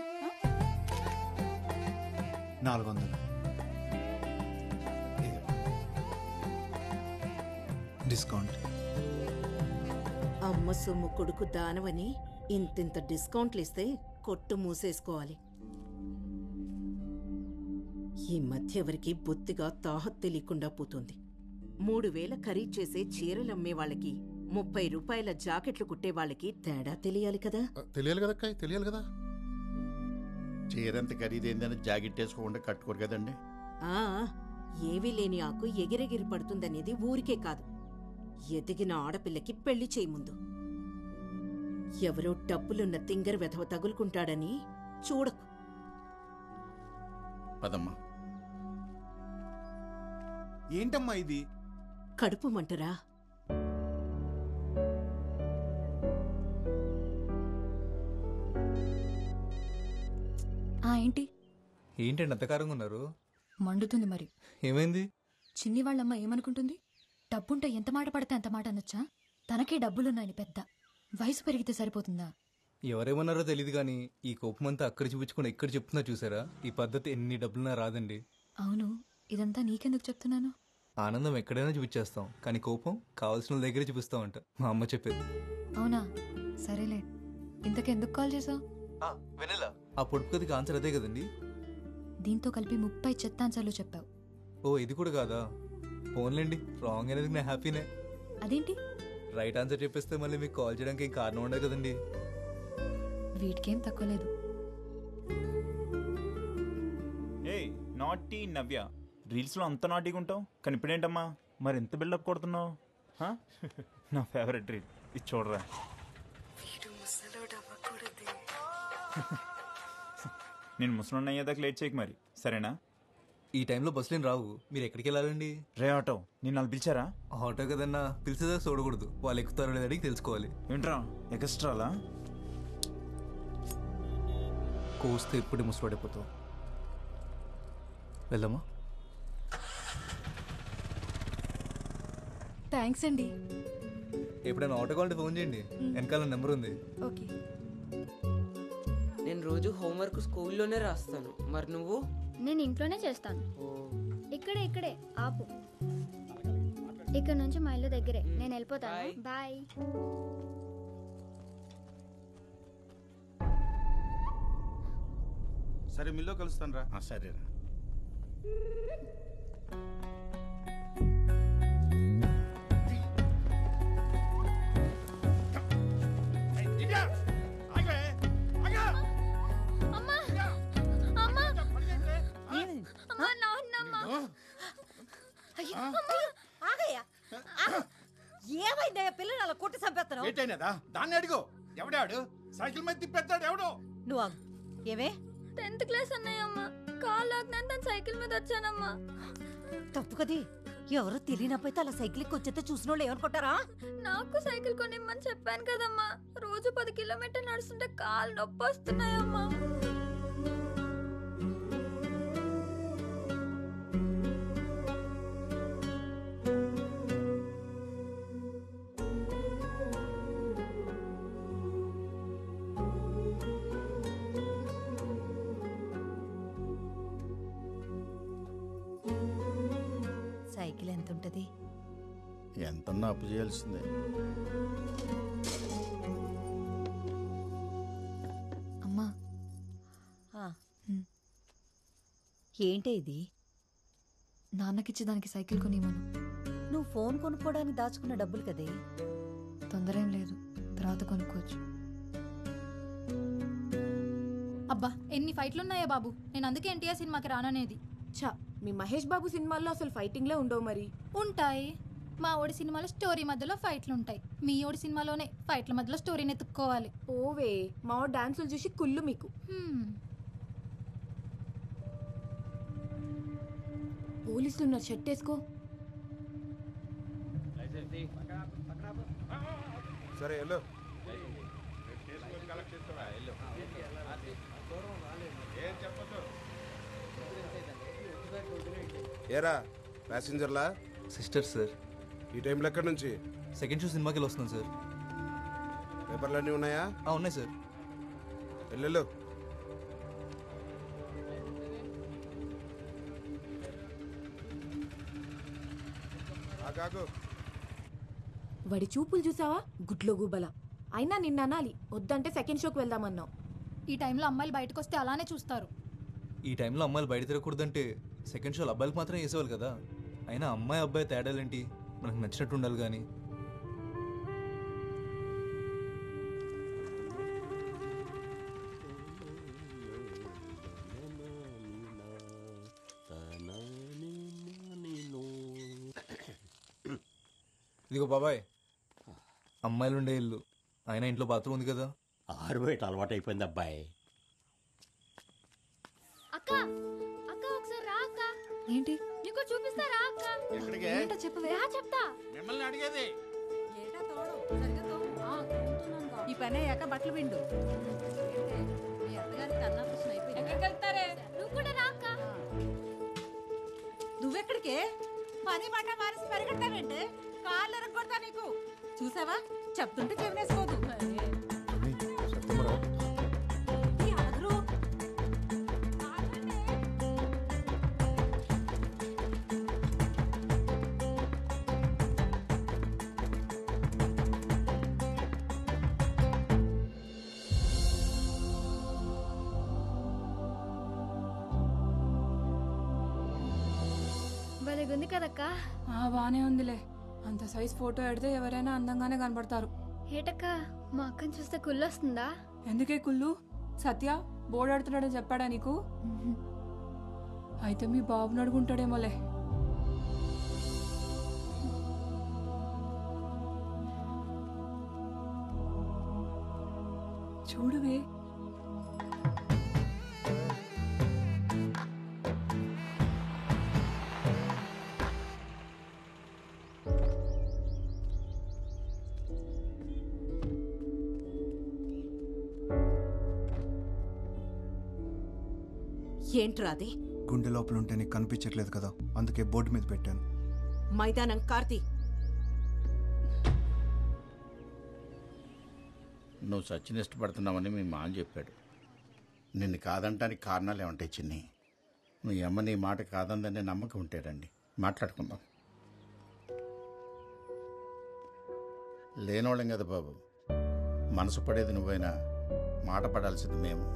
400. డిస్కౌంట్. అమ్మ సొమ్ము కొడుకు దానవని ఇంతింత డిస్కౌంట్లు ఇస్తే కొట్టు మూసేసుకోవాలి. ఈ మధ్య ఎవరికి బొత్తిగా తాహత్ తెలియకుండా పోతుంది. 3000 ఖరీదు చేసే చీరలమ్మే వాళ్ళకి 30 రూపాయల జాకెట్లు కుట్టే వాళ్ళకి తేడా తెలియాలి కదా. తెలియాలి కదా అక్క, తెలియాలి కదా. చీరంత ఖరీదైందని జాకెట్ వేసుకోకుండా కట్టుకోరు కదండి. ఏవీ లేని ఆకు ఎగిరెగిరి పడుతుందనేది ఊరికే కాదు, ఎదిగిన ఆడపిల్లకి పెళ్లి చేయి ముందు. ఎవరో డబ్బులున్న తింగర్ వెధవ తగులుకుంటాడని చూడకు. పదమ్మా. ఏంటమ్మా ఇది? కడుపు మంటరా? ఏంటి ఏంటండి అంతకారంగా ఉన్నారు? మండుతుంది మరి. ఏమైంది? చిన్ని వాళ్ళమ్మ ఏమనుకుంటుంది? డబ్బుంటే ఎంత మాట పడితే అంత మాట అనొచ్చా? తనకే డబ్బులున్నాయని పెద్ద వయసు పెరిగితే సరిపోతుందా? ఎవరేమన్నారో తెలియదు కానీ ఈ కోపం అంతా అక్కడ చూపించుకుని ఎక్కడ చెప్తున్నా చూసారా? ఈ పద్ధతి ఎన్ని డబ్బులున్నా రాదండి. అవును, ఇదంతా నీకెందుకు చెప్తున్నాను? ఆనందం ఎక్కడైనా చూపించేస్తాం, కానీ కోపం కావాల్సిన దగ్గర చూపిస్తామంట మా అమ్మ చెప్పేది. అవునా, సరేలే. ఇంతకెందుకు కాల్ చేసావు? వెనెలా ఆ పొడుపు కథకి ఆన్సర్ అదే కదండి. దీంతో కలిపి 30 చెత్త ఆన్సర్లు చెప్పావు. ఓ ఇది కూడా కాదా? ఫోన్లేండి, రాంగ్ అనేది నా హ్యాపీనే. అదేంటి? రైట్ ఆన్సర్ చెప్పేస్తే మళ్ళీ మీకు కాల్ చేయడానికి ఏం కారణం ఉండదు కదండి. వీటికేం తక్కువ లేదు. ఏయ్ నాటీ నవ్య, రీల్స్లో అంత నాటీగా ఉంటావు కానీ ఇప్పుడేంటమ్మా మరి ఎంత బిల్డప్ కొడుతున్నావు? నా ఫేవరెట్ రీల్ ఇది చూడరా. నేను ముసలి అయ్యేదాకా లేట్ చేయకు మరి, సరేనా? ఈ టైంలో బస్సులేం రావు, మీరు ఎక్కడికి వెళ్ళాలండి? రే ఆటో, నేను వాళ్ళు పిలిచారా? ఆటో కదన్నా, పిలిచేదాకా చూడకూడదు, వాళ్ళు ఎక్కుతారో లేదని తెలుసుకోవాలి. ఏంట్రా ఎక్స్ట్రాలా? కోస్తే ఎప్పుడు ముసలాడిపోతావు. వెళ్దామా? థ్యాంక్స్ అండి. ఎప్పుడైనా ఆటో కావాలంటే ఫోన్ చేయండి, వెనకాల నెంబర్ ఉంది. ఓకే. నేను రోజు హోంవర్క్ స్కూల్లోనే రాస్తాను, మరి నువ్వు? నేను ఇంట్లోనే చేస్తాను. ఇక్కడే ఆపు. ఇక్కడ నుంచి మా ఇల్లు దగ్గరే, నేను వెళ్ళిపోతాను. బాయ్. సరే మిల్లో కలుస్తాను రా. సరేరా. ఏమైందయ్యా పిల్లలు అలా కొట్టి చంపేస్తున్నావు? ఏంటైనదా? దాన్ని అడిగో. ఎవడాడు సైకిల్ మీద తిప్పేస్తాడు? ఎవడో నువ్వు ఏమే 10th క్లాస్ అన్నయ్యమ్మ, కాల్ లాగ్నాను తను సైకిల్ మీద వచ్చానమ్మా. తప్పు కది, ఎవరో తెలియనపోతే అలా సైకిల్ వచ్చేస్తే చూసిన వాళ్ళు ఏమనుకుంటారా? నాకు సైకిల్ కొనిమ్మని చెప్పాను కదమ్మా. రోజు 10 కిలోమీటర్లు నడుస్తుంటే కాళ్ళు నొప్పి వస్తున్నాయమ్మా. సైకిల్ ఎంత ఉంటది? ఎంతన్నా అప్పు చేయాల్సిందే. అమ్మా, ఏంటే ఇది? నాన్నకిచ్చి దానికి సైకిల్ కొనివ్వను. నువ్వు ఫోన్ కొనుక్కోవడానికి దాచుకున్న డబ్బులు కదే. తొందర ఏం లేదు, తర్వాత కొనుక్కోవచ్చు. అబ్బా ఎన్ని ఫైట్లున్నాయా బాబు, నేను అందుకే ఎన్టీఆర్ సినిమాకి రాననేది. ఛా, మీ మహేష్ బాబు సినిమాల్లో అసలు ఫైటింగ్లే ఉండవు. మరి ఉంటాయి. మా ఓడి సినిమాలో స్టోరీ మధ్యలో ఫైట్లు ఉంటాయి, మీ ఓడి సినిమాలోనే ఫైట్ల మధ్యలో స్టోరీని ఎత్తుక్కోవాలి. ఓవే, మా డాన్సులు చూసి కుళ్ళు మీకు. పోలీసులు ఉన్నారు, షర్ట్ వేసుకో. సరే వెళ్ళు. ఏరా ప్యాసింజర్లా? Sister sir. ఈ టైంలో ఎక్కడి నుంచి? సెకండ్ షో సినిమాకి వెళ్ళి వస్తున్నాను సార్. పేపర్లు అన్నీ ఉన్నాయా? ఉన్నాయి సార్. వెళ్ళు. వాడి చూపులు చూసావా, గుడ్లో గుబల. అయినా నిన్న అనాలి, వద్దంటే సెకండ్ షోకి వెళ్దామన్నావు. ఈ టైంలో అమ్మాయిలు బయటకు వస్తే అలానే చూస్తారు. ఈ టైంలో అమ్మాయిలు బయట తిరగకూడదంటే సెకండ్ షోలు అబ్బాయిలకు మాత్రం వేసేవాళ్ళు కదా. అయినా అమ్మాయి అబ్బాయి తేడాలేంటి, మనకు నచ్చినట్టు ఉండాలి కానీ. ఇదిగో బాబాయ్, అమ్మాయిలు ఉండే ఇల్లు, ఆయన ఇంట్లో బాత్రూమ్ ఉంది కదా. ఆరు బయట అలవాటు అయిపోయింది అబ్బాయి. అక్క అక్క ఒకసారి రా అక్క. ఏంటి? నీకు చూపిస్తా రా అక్క. ఎక్కడికి? ఏంటో చెప్పవే. రా చెప్తా. మిమ్మల్ని అడిగేది. ఈ పని అయ్యాక బట్టలు విండు. మీ అత్తగారికి అన్నాపరేషన్ అయిపోయింది. ఎక్కడికి వెళ్తారే? నువ్వు కూడా రా అక్క. నువ్వెక్కడికే? పని మాట మానేసి పరిగెడతావేంటే? కాళ్ళు ఎరగొడతా నీకు. చూసావా చెప్తుంటే చెవినేసుకోదు ఎవరు? భలేగుంది కదక్క. బానే ఉందిలే. అంత సైజ్ ఫోటో ఎడితే ఎవరైనా అందంగానే కనబడతారు. ఏటక్క మా అక్కని చూస్తే కుళ్ళొస్తుందా? ఎందుకే కుళ్ళు? సత్య బోర్డు ఆడుతున్నాడని చెప్పాడా నీకు? అయితే మీ బాబుని అడుగుంటాడేమోలే. చూడువే. ఏంట్రా అది? గుండె లోపల ఉంటే నీకు కనిపించట్లేదు కదా, అందుకే బోర్డు మీద పెట్టాను. మైదానం కార్తీ. నువ్వు సచిన్ ఇష్టపడుతున్నావని మీ మామ చెప్పాడు. నిన్ను కాదంటానికి కారణాలు ఏమంటాయి చిన్ని? మీ అమ్మ నీ మాట కాదందనే నమ్మకం ఉంటాడండి. మాట్లాడుకుందాం. లేనోళ్ళం కదా బాబు. మనసు పడేది నువ్వైనా మాట పడాల్సింది మేము.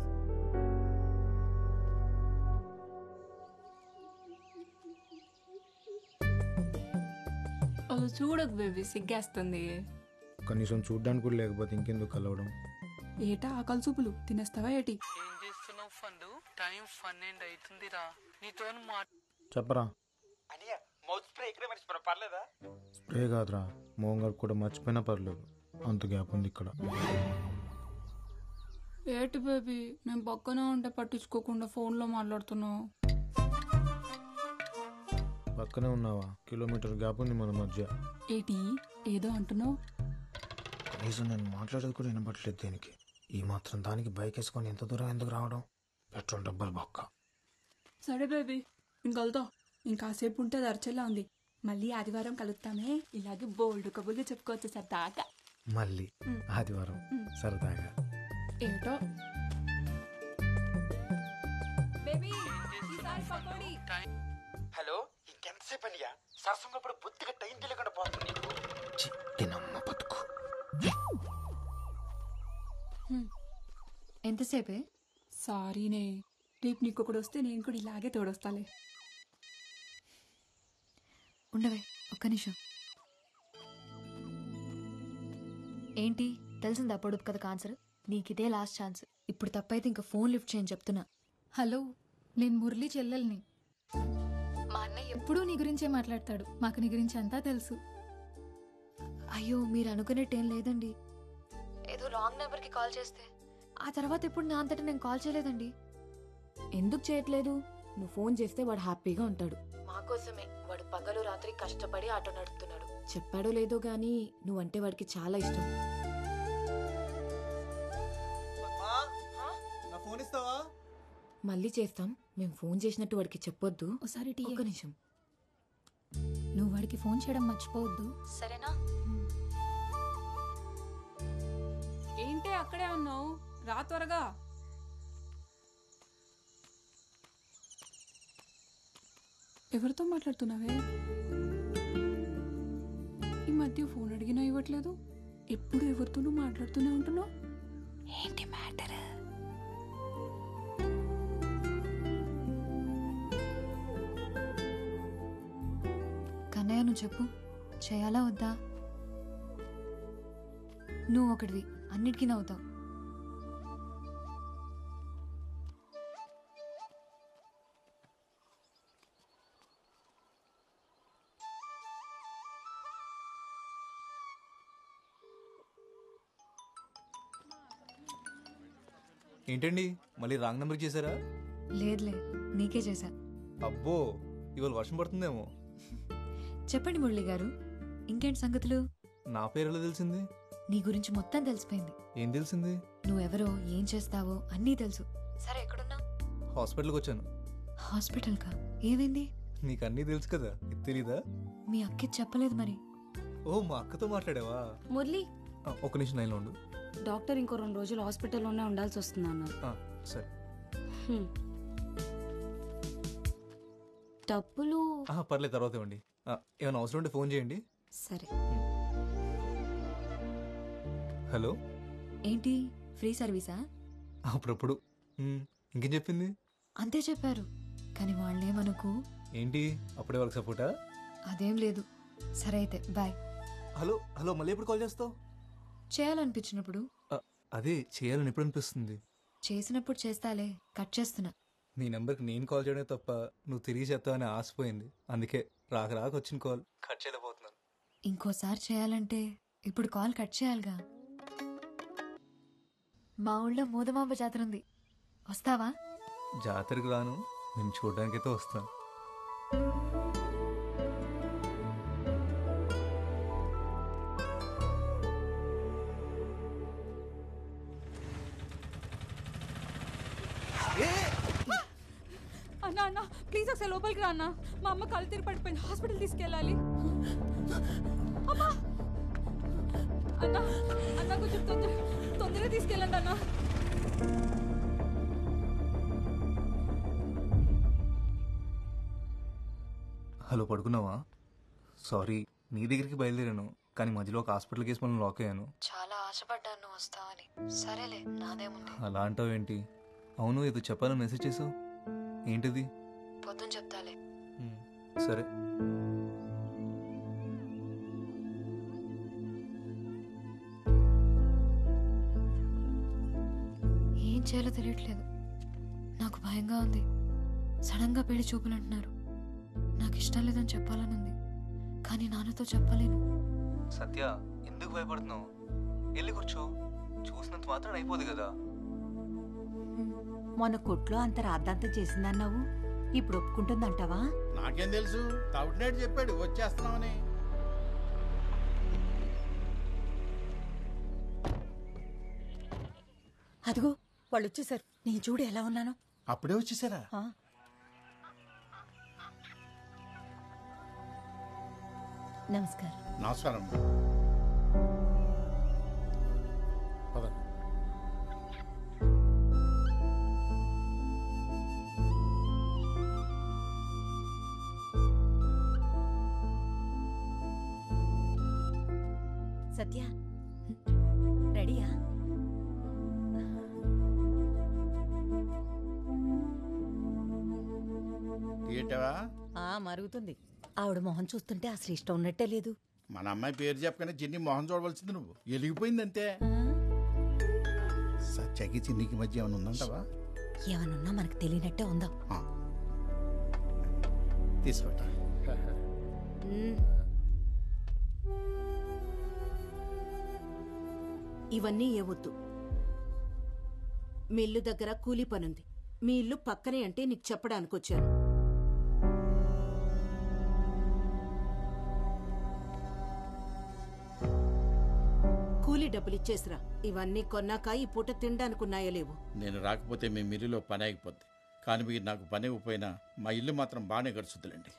చూడకు బేబీ, సిగ్గేస్తుంది. కనీసం చూడ్డానికి కూడా లేకపోతే ఇంకెందుకు కలవడం? ఏటా ఆకలి చూపులు తినేస్తావా ఏటి? ఏం చేస్తున్నావు ఫండు? టైం 12 అవుతుందిరా. నీతో చెప్పరా. మౌత్ స్ప్రే ఇక్కడే మర్చిపోరా, పర్లేదా? స్ప్రే కాదురా, మోంగారు కూడా మర్చిపోయినా పర్లేదు. అంత గ్యాప్ ఉంది ఇక్కడ. ఏటి బేబీ, నేను పక్కనే ఉంటే పట్టించుకోకుండా ఫోన్లో మాట్లాడుతున్నావు. పక్కనే ఉన్నావా? కిలోమీటర్ గ్యాప్ ఉంది మన మధ్య. ఏటి ఏదో అంటున్నావు? కనీసం నేను మాట్లాడేది కూడా వినపట్లేదు దేనికి. ఈ మాత్రం దానికి బైక్ వేసుకొని ఎంత దూరం ఎందుకు రావడం? పెట్రోల్ డబ్బులు బొక్క. సరే బేబీ, ఇంకలుతా. ఇంకాసేపు ఉంటే అది అరచేలా ఉంది. మళ్ళీ ఆదివారం కలుస్తామే, ఇలాగే బోల్డ్ కబుర్లు చెప్పుకోవచ్చు సరదాగా. మళ్ళీ ఆదివారం సరదాగా. ఏటో బేబీ, హలో, ఇంకెంతసేపు అనియా? సరసంగా ఇప్పుడు బొత్తిగా టైం తెలియకుండా పోతుంది నీకు. బతుకు ఎంతసేపే? సారీనే, రేపు నీకు ఒకటి వస్తే నేను కూడా ఇలాగే తోడొస్తాలే. ఉండవే ఒక్క నిమిషం. ఏంటి తెలిసిందా పొడుపు కథకు ఆన్సర్? నీకిదే last chance. ఇప్పుడు తప్పైతే ఇంకా ఫోన్ లిఫ్ట్ చేయని చెప్తున్నా. హలో, నేను మురళి చెల్లెల్ని. మా అన్నయ్య ఎప్పుడూ నీ గురించే మాట్లాడతాడు. మాకు నీ గురించి అంతా తెలుసు. అయ్యో, మీరు అనుకునేట్టేం లేదండి. ఏదో రాంగ్ నెంబర్కి కాల్ చేస్తే ఆ తర్వాత ఎప్పుడు నా అంతటా నేను కాల్ చేయలేదండి. ఎందుకు చేయట్లేదు? నువ్వు ఫోన్ చేస్తే వాడు హ్యాపీగా ఉంటాడు. మాకోసమే వాడు పగలు రాత్రి కష్టపడి ఆటో నడుపుతున్నాడు. చెప్పాడో లేదో గానీ నువ్వంటే వాడికి చాలా ఇష్టం. ఫోన్ ఇస్తావా? మళ్ళీ చేస్తాం. మేము ఫోన్ చేసినట్టు వాడికి చెప్పొద్దు. ఒకసారి ఒక్క నిమిషం. నువ్వు వాడికి ఫోన్ చేయడం మర్చిపోవద్దు, సరేనా? ఏంటి అక్కడే ఉన్నావు? రా త్వరగా. ఎవరితో మాట్లాడుతున్నావే? ఈ మధ్య ఫోన్ అడిగినా ఇవ్వట్లేదు. ఎప్పుడు ఎవరితోనూ మాట్లాడుతూనే ఉంటున్నావు. ఏంటి మ్యాటర్? కన్నయ్య, నువ్వు చెప్పు, చేయాలా వద్దా? నువ్వు ఒకటివి, అన్నిటికీ నవ్వుతావు. ఏంటండి, మళ్ళీ రాంగ్ నెంబర్ చేశారా? లేదులే, నీకే చేశా. అబ్బో, ఇవాళ వర్షం పడుతుందేమో. చెప్పండి మురళి గారు, ఇంకేంటి సంగతులు? నా పేరు ఎలా తెలిసింది? నీ గురించి మొత్తం తెలిసిపోయింది. ఏం తెలిసింది? నువ్వెవరో, ఏం చేస్తావో అన్నీ తెలుసు. సరే, ఎక్కడున్నా? హాస్పిటల్కి వచ్చాను. హాస్పిటల్ కా? ఏమైంది? నీకు అన్నీ తెలుసు కదా, ఇది తెలీదా? మీ అక్కి చెప్పలేదు మరి. ఓ మా అక్కతో మాట్లాడావా? మురళి ఒక నిమిషం లైన్లో ఉండు. డాక్టర్ ఇంకో 2 రోజులు హాస్పిటల్లోనే ఉండాల్సి వస్తుంది అన్నారు. సరే. డబ్బులు పర్లేదు, తర్వాత ఇవ్వండి. ఏమైనా అవసరం ఉంటే ఫోన్ చేయండి. సరే. హలో, ఏంటి ఫ్రీ సర్వీసా? అప్పుడప్పుడు. ఇంకేం చెప్పింది? అంతే చెప్పారు, కానీ వాళ్ళేమనుకు. ఏంటి అప్పుడే వాళ్ళకి సపోర్టా? అదేం లేదు. సరే అయితే బాయ్. హలో హలో, మళ్ళీ ఎప్పుడు కాల్ చేస్తావు? చేయాలనిపించినప్పుడు. అదే చేయాలని ఎప్పుడు అనిపిస్తుంది? చేసినప్పుడు చేస్తాలే. కట్ చేస్తున్నా. నీ నెంబర్కి నేను కాల్ చేయడమే తప్ప నువ్వు తిరిగి చేస్తావని ఆశపోయింది. అందుకే రాక వచ్చిన కాల్ కట్ చేయలేకపోతున్నాను. ఇంకోసారి చేయాలంటే ఇప్పుడు కాల్ కట్ చేయాలిగా. మా ఊళ్ళో మూదమాంబ జాతర ఉంది, వస్తావా? జాతరకు రాను, నేను చూడడానికైతే వస్తాను. అన్నా అన్నా ప్లీజ్ ఒకసారి లోపలికి రా అన్నా. మా అమ్మ కళ్ళు తిరిగి పడిపోయింది, హాస్పిటల్ తీసుకెళ్ళాలి. అమ్మా అన్నా అన్నా కొంచెం తొందరగా తీసుకెళ్ళండి అన్నా. హలో, పడుకున్నావా? సారీ, నీ దగ్గరికి బయలుదేరాను, కానీ మధ్యలో ఒక హాస్పిటల్ కేసు మనం లాక్ అయ్యాను. చాలా ఆశపడ్డాను వస్తావని. సరేలే, నాదేముంది. అలా అంటావు ఏంటి? అవును, ఏదో చెప్పాలని మెసేజ్ చేసావు, ఏంటిది? పొద్దున చెప్తాలే. సరే. ఏం చేయాలో తెలియట్లేదు. నాకు భయంగా ఉంది. సడన్ గా పెళ్లి చూపులు అంటున్నారు. నాకు ఇష్టం లేదని చెప్పాలని ఉంది, కానీ నాన్నతో చెప్పలేను. సత్య, ఎందుకు భయపడుతున్నావు? వెళ్ళి కూర్చో, చూసినంత మాత్రం అయిపోదు కదా. మొన్న కొట్లో అంత రాద్దాంతం చేసిందన్నావు, ఇప్పుడు ఒప్పుకుంటుందంటావా? నాకేం తెలుసు, తౌటినేడు చెప్పాడు వచ్చేస్తున్నామని. అదిగో వాళ్ళు వచ్చేసారు. నేను చూడు ఎలా ఉన్నాను. అప్పుడే వచ్చేసారా? నమస్కారం. నమస్కారం. సత్య, రెడీయా? తీయటవా? మరుగుతుంది. ఆవిడ మొహం చూస్తుంటే అసలు ఇష్టం ఉన్నట్టే లేదు. మన అమ్మాయి పేరు చెప్పగానే చిన్ని మొహం చూడవలసింది నువ్వు. ఎలిగిపోయిందంతే. సత్యకి చిన్నికి మధ్య ఏమైనా ఉందంటావా? ఏమనున్నా మనకు తెలియనట్టే ఉందా? తీసుకోట. ఇవన్నీ ఏవద్దు. మీ ఇల్లు దగ్గర కూలీ పనుంది. మీ ఇల్లు పక్కనే అంటే నీకు చెప్పడానికి వచ్చాను. కూలీ డబ్బులు ఇచ్చేసిరా. ఇవన్నీ కొన్నాక ఈ పూట తినడానికి ఉన్నాయో లేవు. నేను రాకపోతే మీ మిల్లులో పని ఆగిపోద్ది, కానీ మీరు నాకు పని ఇవ్వకపోయినా మా ఇల్లు మాత్రం బాగానే గడుచుద్దులండి.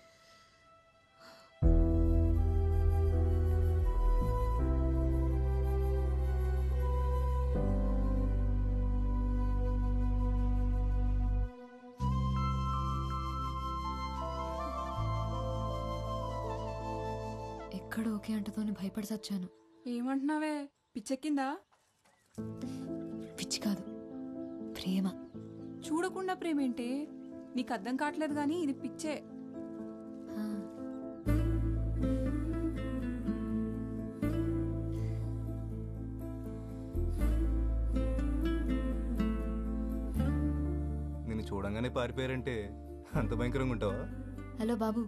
ఎక్కడ ఓకే అంటతోని భయపడి చచ్చాను. ఏమంటున్నావే, పిచ్చెక్కిందా? పిచ్చి కాదు, ప్రేమ. చూడకుండా ప్రేమేంటే? నీకు అర్థం కావట్లేదు కానీ ఇది పిచ్చే. నిన్ను చూడంగానే పారిపోయారంటే అంత భయంకరంగా ఉంటావా? హలో బాబు,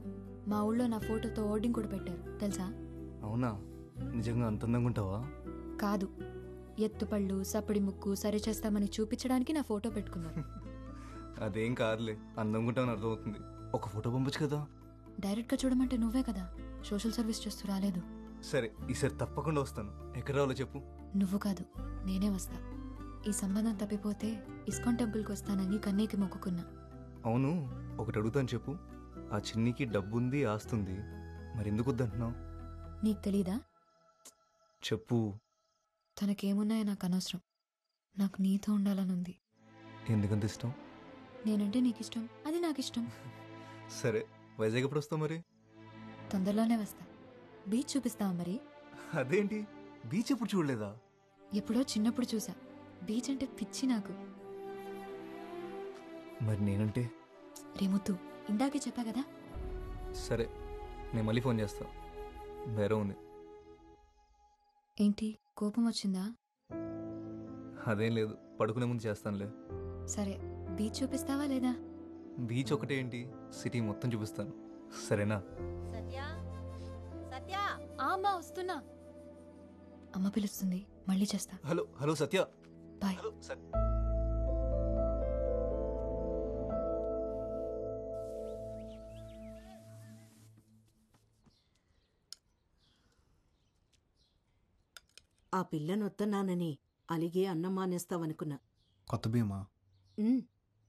మా ఊళ్ళో నా ఫోటోతో ఓర్డింగ్ కూడా పెట్టారు తెలుసా? అవునా? నిజంగా అంత అందంగా ఉంటావా? కాదు, ఎత్తుపళ్ళు సప్పడి ముక్కు సరి చేస్తామని చూపించడానికి నా ఫోటో పెట్టుకున్నాను. అదేం కాదులే, అందంగా ఉంటావని అర్థమవుతుంది. ఒక ఫోటో పంపొచ్చు కదా. డైరెక్ట్గా చూడమంటే నువ్వే కదా సోషల్ సర్వీస్ చేస్తూ రాలేదు. సరే, ఈసారి తప్పకుండా వస్తాను. ఎక్కడ రావాలో చెప్పు. నువ్వు కాదు, నేనే వస్తా. ఈ సంబంధం తప్పిపోతే ఇస్కాన్ టెంపుల్కి వస్తానని కన్నీకి మొక్కుకున్నా. అవును, ఒకటి అడుగుతాను చెప్పు. ఆ చిన్నికి డబ్బుంది, ఆస్తుంది, మరి ఎందుకు వద్దంటున్నావు? నీకు తెలీదా? చెప్పు. తనకేమున్నాయో నాకు అనవసరం. నాకు నీతో ఉండాలనుంది. ఎందుకంత ఇష్టం? నేనంటే నీకు ఇష్టం, అది నాకు ఇష్టం. సరే, వైజాగ్ ఎప్పుడు వస్తావు మరి? తొందరలోనే వస్తా. బీచ్ చూపిస్తావా మరి? అదేంటి, బీచ్ ఎప్పుడు చూడలేదా? ఎప్పుడో చిన్నప్పుడు చూసా. బీచ్ అంటే పిచ్చి నాకు. మరి నేనంటే? రేముత్తు, ఇందాకే చెప్పా కదా. సరే, నేను మళ్ళీ ఫోన్ చేస్తా. వేరే ఉంది. ఏంటి, కోపం వచ్చిందా? అదేం లేదు, పడుకునే ముందు చేస్తానులే. సరే, బీచ్ చూపిస్తావా లేదా? బీచ్ ఒకటే ఏంటి, సిటీ మొత్తం చూపిస్తాను. సరేనా? అమ్మా వస్తున్నా. అమ్మ పిలుస్తుంది, మళ్ళీ చేస్తా. హలో హలో సత్య. బాయ్. ఆ పిల్లనొత్తన్నానని అలిగే అన్నం మానేస్తావనుకున్నా. కొత్త భీమా?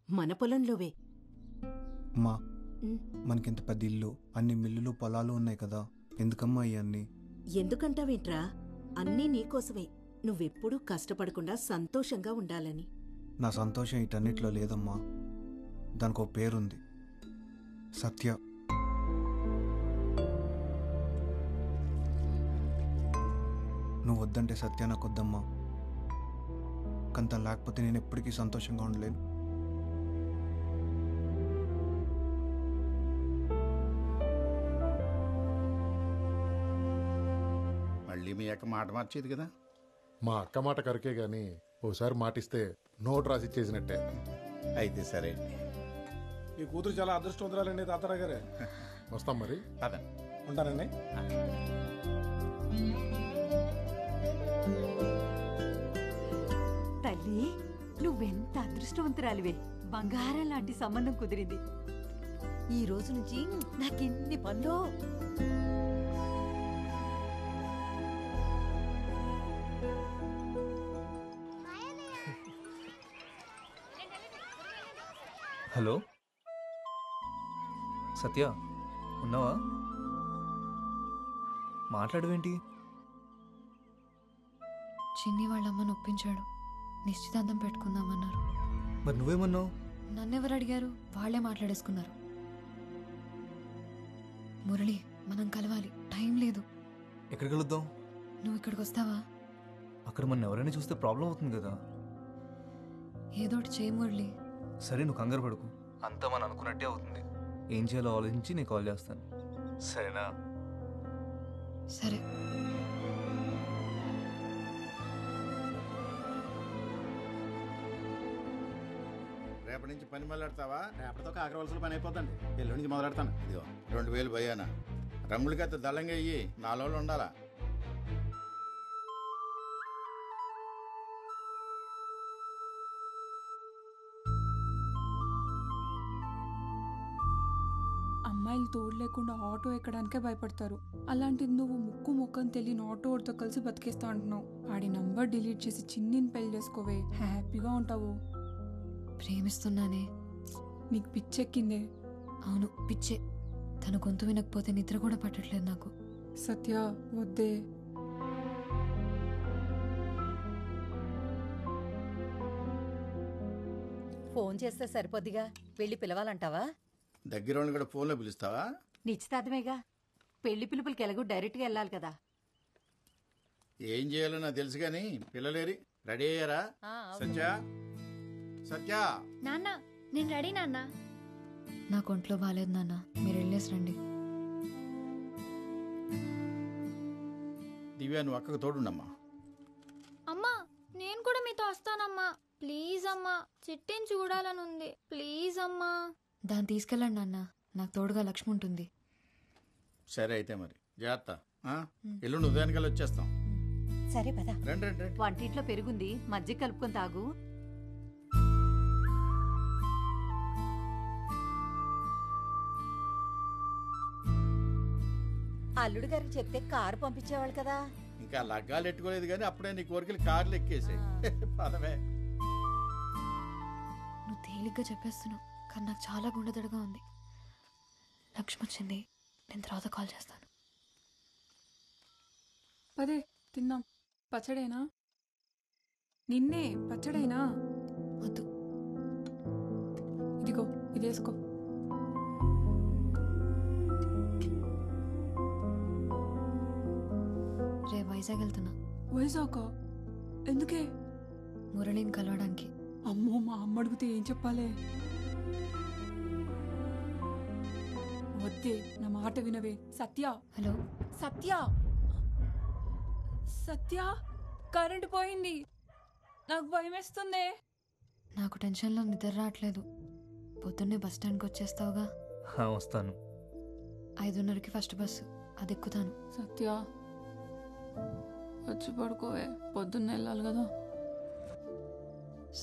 మన పొలంలోవే. అమ్మా, మనకింత పెద్ద ఇల్లు, అన్ని మిల్లులు పొలాలు ఉన్నాయి కదా, ఎందుకమ్మా ఇవన్నీ? ఎందుకంటావేంట్రా? అన్నీ నీకోసమే. నువ్వెప్పుడూ కష్టపడకుండా సంతోషంగా ఉండాలని. నా సంతోషం ఇటన్నిటిలో లేదమ్మా. దానికి ఒక పేరుంది, సత్య. నువ్వు వద్దంటే సత్య నాకు వద్దమ్మా. కంత లేకపోతే నేను ఎప్పటికీ సంతోషంగా ఉండలేను. మళ్ళీ మీ అక్క మాట మార్చేది కదా. మా అక్క మాట కరకే గాని ఓసారి మాటిస్తే నోట్ రాసి ఇచ్చేసినట్టే. అయితే సరే. ఈ కూతురు చాలా అదృష్టవంతురాలండి తాతారా గారే. వస్తాం మరి. ఉంటానండి. తల్లి, నువ్వెంత అదృష్టవంతురాలివే. బంగారం లాంటి సంబంధం కుదిరింది. ఈ రోజు నుంచి నాకెన్ని పనులు. హలో సత్య, ఉన్నావా? మాట్లాడవేంటి? చిన్ని వాళ్ళమ్మని ఒప్పించాడు, నిశ్చితార్థం పెట్టుకుందామన్నారు. మరి నువ్వేమన్నావు? నన్నెవరు అడిగారు? వాళ్లే మాట్లాడేసుకున్నారు. మురళి, మనం కలవాలి, టైం లేదు. ఎక్కడికి వెళుద్దాం? నువ్వు ఇక్కడికి వస్తావా? అక్కడ మన ఎవరైనా చూస్తే ప్రాబ్లం అవుతుంది కదా. ఏదోటి చేయి మురళి. సరే, నువ్వు కంగారు పడుకు, అంతా మనం అనుకున్నట్టే అవుతుంది. ఏం చేయాలో ఆలోచించి నేను కాల్ చేస్తాను, సరేనా? సరే. రేపటి నుంచి పని మొదలెడతావా? రేపటితో కాకరవలసిన పని అయిపోద్దండి. ఎల్లుండి నుంచి మొదలెడతాను. ఇదిగో 2000 భయ్యానా. రంగులకైతే దళంగా అయ్యి 4 రోజులు ఉండాలా. అమ్మాయిలు తోడు లేకుండా ఆటో ఎక్కడానికే భయపడతారు. అలాంటిది నువ్వు ముక్కు ముక్కని తెలియని ఆటో వాడితో కలిసి బతికేస్తా అంటున్నావు. ఆడి నంబర్ డిలీట్ చేసి చిన్నిని పెళ్లి చేసుకోవే, హ్యాపీగా ఉంటావు. ప్రేమిస్తున్నానే. నీకు పిచ్చెక్కిందే. అవును, పిచ్చే. తన గొంతు వినకపోతే నిద్ర కూడా పట్టట్లేదు నాకు. సత్య, వద్దే. ఫోన్ చేస్తే సరిపోద్దిగా, వెళ్ళి పిలవాలంటావా? దగ్గర వాళ్ళని కూడా ఫోన్లో పిలుస్తావా? నిశ్చితార్థమేగా, పెళ్లి పిలుపులకి ఎలాగో డైరెక్ట్గా వెళ్ళాలి కదా. ఏం చేయాలో నాకు తెలుసు కానీ పిల్లలేరి రెడీ అయ్యారా? సత్య, సత్య. నాన్న, నేను రెడీ నాన్న. నాకు ఒంట్లో బాగాలేదు నాన్న, మీరు వెళ్ళేసి రండి. దివ్య, నువ్వు అక్కకు తోడుండమ్మా. అమ్మా, నేను కూడా మీతో వస్తానమ్మా. ప్లీజ్ అమ్మా, చిట్టిని చూడాలనుంది. ప్లీజ్ అమ్మా. దాన్ని తీసుకెళ్ళండి నాన్న, నాకు తోడుగా లక్ష్మి ఉంటుంది. సరే అయితే మరి జాగ్రత్త. ఎల్లుండి ఉదయానికల్లా వచ్చేస్తాం. సరే పద. రండి రండి. వంటింట్లో పెరుగుంది, మజ్జిగ కలుపుకొని తాగు. అల్లుడు గారికి చెప్తే కారు పంపించేవాళ్ళు కదా. ఇంకా లగ్గాలు ఎట్టుకోలేదు కానీ అప్పుడే నీ కోరికలు కార్లు ఎక్కేసాయి. పదవే. నువ్వు తేలిగ్గా చెప్పేస్తున్నావు, కానీ నాకు చాలా గుండెదడగా ఉంది. లక్ష్మి వచ్చింది, నేను తర్వాత కాల్ చేస్తాను. పదే తిందాం. పచ్చడేనా? నిన్నే పచ్చడేనా? వద్దు. ఇదిగో ఇదేసుకో. రే వైజాగ్ వెళ్తున్నా. వైజాగ్ ఎందుకే? మురళిని కలవడానికి. అమ్మో, మా అమ్మ అడిగితే ఏం చెప్పాలే? వద్దే, నా మాట వినవే. సత్య. హలో సత్య. సత్య, కరెంట్ పోయింది. నాకు భయమేస్తుంది. నాకు టెన్షన్లో నిద్ర రావట్లేదు. పొద్దున్నే బస్ స్టాండ్కి వచ్చేస్తావుగా? వస్తాను. 5:30కి ఫస్ట్ బస్సు, అది ఎక్కుతాను. సత్య వచ్చి పడుకోవే, పొద్దున్న వెళ్ళాలి కదా.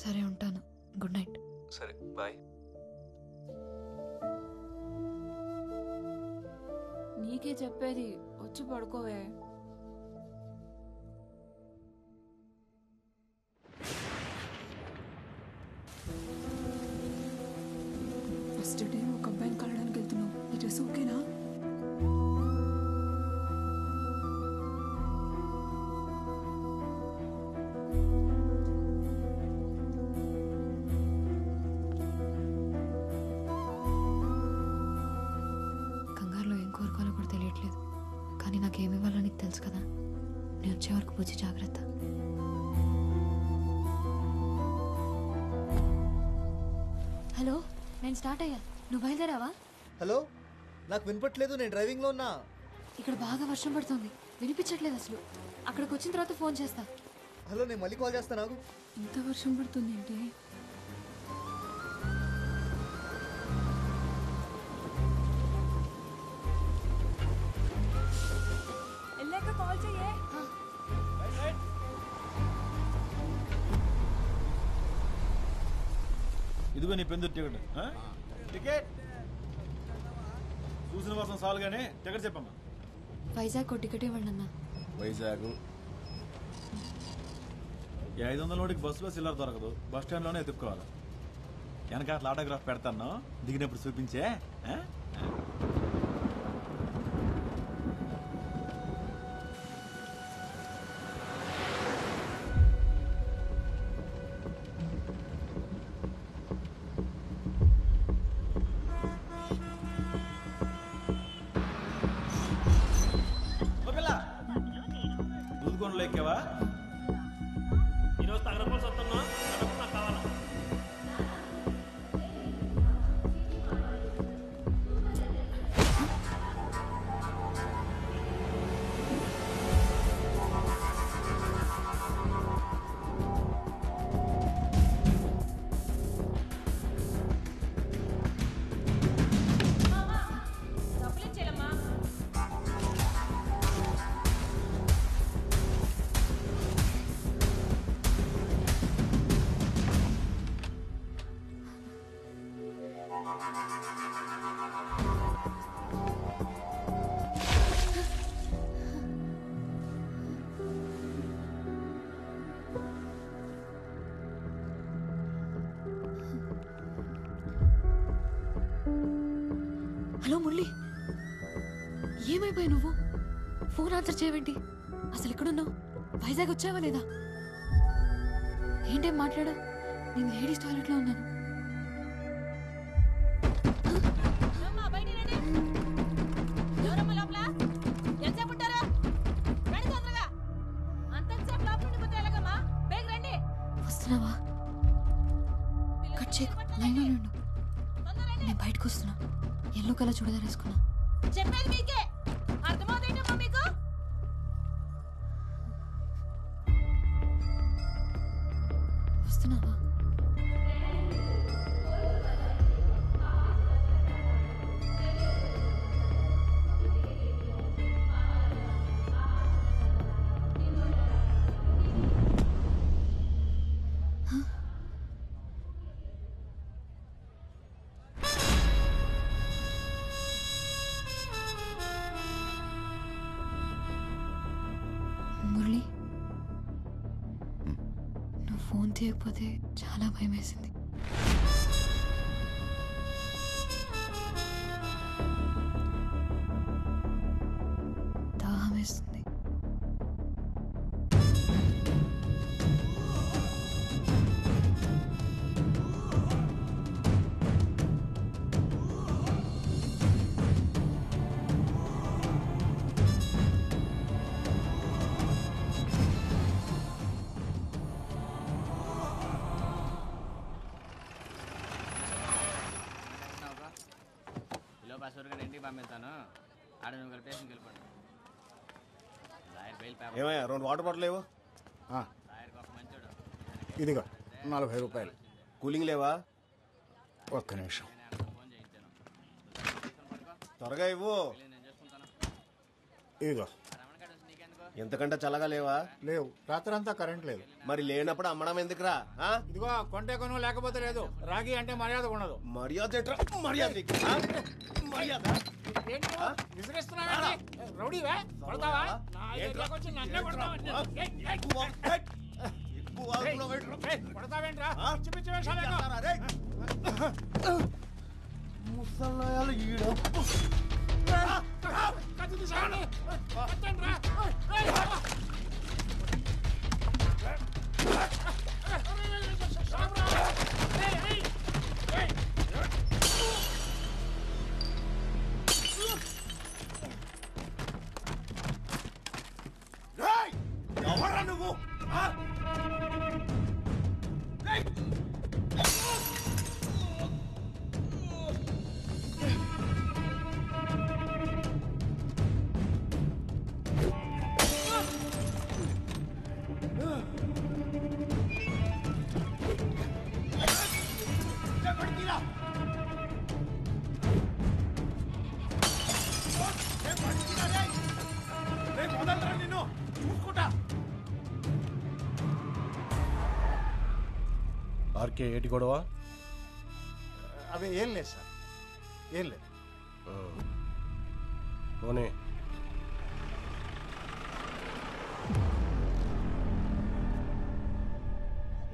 సరే ఉంటాను. Good night. సరే బాయ్. నీకే చెప్పేది, వచ్చి పడుకోవే. ఫస్ట్ డే ఒక అబ్బాయిని కలవడానికి వెళ్తున్నావు. ఈ డ్రెస్ ఓకేనా? కంగారులో ఏం కోరుకోవాలో కూడా తెలియట్లేదు. కానీ నాకేమి ఇవ్వాలో నీకు తెలుసు కదా. నేను వచ్చే వరకు పూజ జాగ్రత్త. హలో, నేను స్టార్ట్ అయ్యా. నువ్వు బయలుదేరావా? హలో, నాకు వినపట్లేదు. నేను డ్రైవింగ్లో ఉన్నా. ఇక్కడ బాగా వర్షం పడుతుంది, వినిపించట్లేదు అసలు. అక్కడికి వచ్చిన తర్వాత ఫోన్ చేస్తా. హలో, నేను మళ్ళీ కాల్ చేస్తాను. నాకు ఇంత వర్షం పడుతుంది ఏంటి? వెళ్ళాక కాల్ చెయ్యే. ఇదిగో నీ పెందు టికెట్. టికెట్ చూసిన కోసం చాలు కానీ టికెట్ చెప్పమ్మా. వైజాగ్ టికెట్ ఇవ్వండి అన్న. వైజాగ్ 500 నోటికి బస్సులో సిల్లర్ దొరకదు, బస్ స్టాండ్లోనే ఎత్తుక్కోవాలి. వెనక అట్లా ఆటోగ్రాఫ్ పెడతాను, దిగినప్పుడు చూపించే. దూదుకొండలో ఎక్కావా? ఈరోజు తగరపోసి వస్తున్నా, నాకు కావాలా? హలో మురళి, ఏమైపోయావు నువ్వు? ఫోన్ ఆన్సర్ చేయవేంటి? అసలు ఎక్కడున్నావు? వైజాగ్ వచ్చావా లేదా? ఏంటేం మాట్లాడా? నేను లేడీస్ టాయిలెట్లో ఉన్నాను. వస్తున్నావా? కట్ చేయకు, లైన్లో ఉండు. నేను బయటకు వస్తున్నా. ఎల్లో కలర్ చూడదా వేసుకున్నా. చెప్పేది మీకే అర్థమవుతుందమ్మా మీకు? వస్తున్నావా? మురళి, నువ్వు ఫోన్ తీయకపోతే చాలా భయం వేసింది. దాహం వేస్తుంది. ఇంటికి పంపిస్తాను ఆడ నువ్వు స్టేషన్కి వెళ్ళిపోండి. ఏమయ్యా 2 వాటర్ బాటిల్ లేవు? ఇదిగో 40 రూపాయలు. కూలింగ్ లేవా? ఒక్క నిమిషం త్వరగా ఇవ్వు. ఇదిగో. ఎంతకంటే చల్లగా లేవా? లేవు. రాత్రి అంతా కరెంట్ లేదు. మరి లేనప్పుడు అమ్మడం ఎందుకురా? ఇదిగో కొంటే కొను లేకపోతే లేదు. రాగి అంటే మర్యాద ఉండదు. మర్యాద ఎట్రా? మర్యాద నీకు? మర్యాద రౌడీవా? కొడతావా? నా ఏరియాకి వచ్చి నన్నే కొడతావా? కొడతావేంట్రా? పిచ్చి పిచ్చి వేషాలు. ముసలాయాలు ఈడ ఎవరా నువ్వు? ఆర్కే ఏటి గొడవ? అవి ఏం లేదు సార్, ఏం లేదు. పోనీ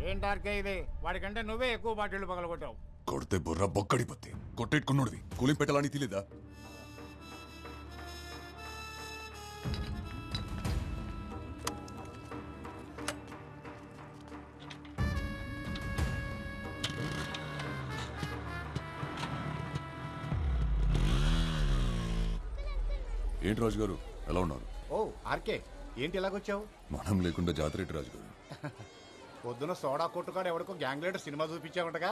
ఏంటి ఆర్కే ఇది? వాడికంటే నువ్వే ఎక్కువ బాటిళ్ళు పగలగొట్టావు. కొడితే బుర్ర బొక్కడిపోతే కొట్టేట్టుకున్నాడువి. కూలింగ్ పెట్టాలని తెలియదా? ఏంటి రాజు గారు ఎలా ఉన్నారు? ఓ ఆర్కే ఏంటి ఎలాగొచ్చావు? మనం లేకుండా జాతర ఏంటి రాజు గారు? పొద్దున సోడా కొట్టుకాడు ఎవడికో గ్యాంగ్ లీడర్ సినిమా చూపించావుంటగా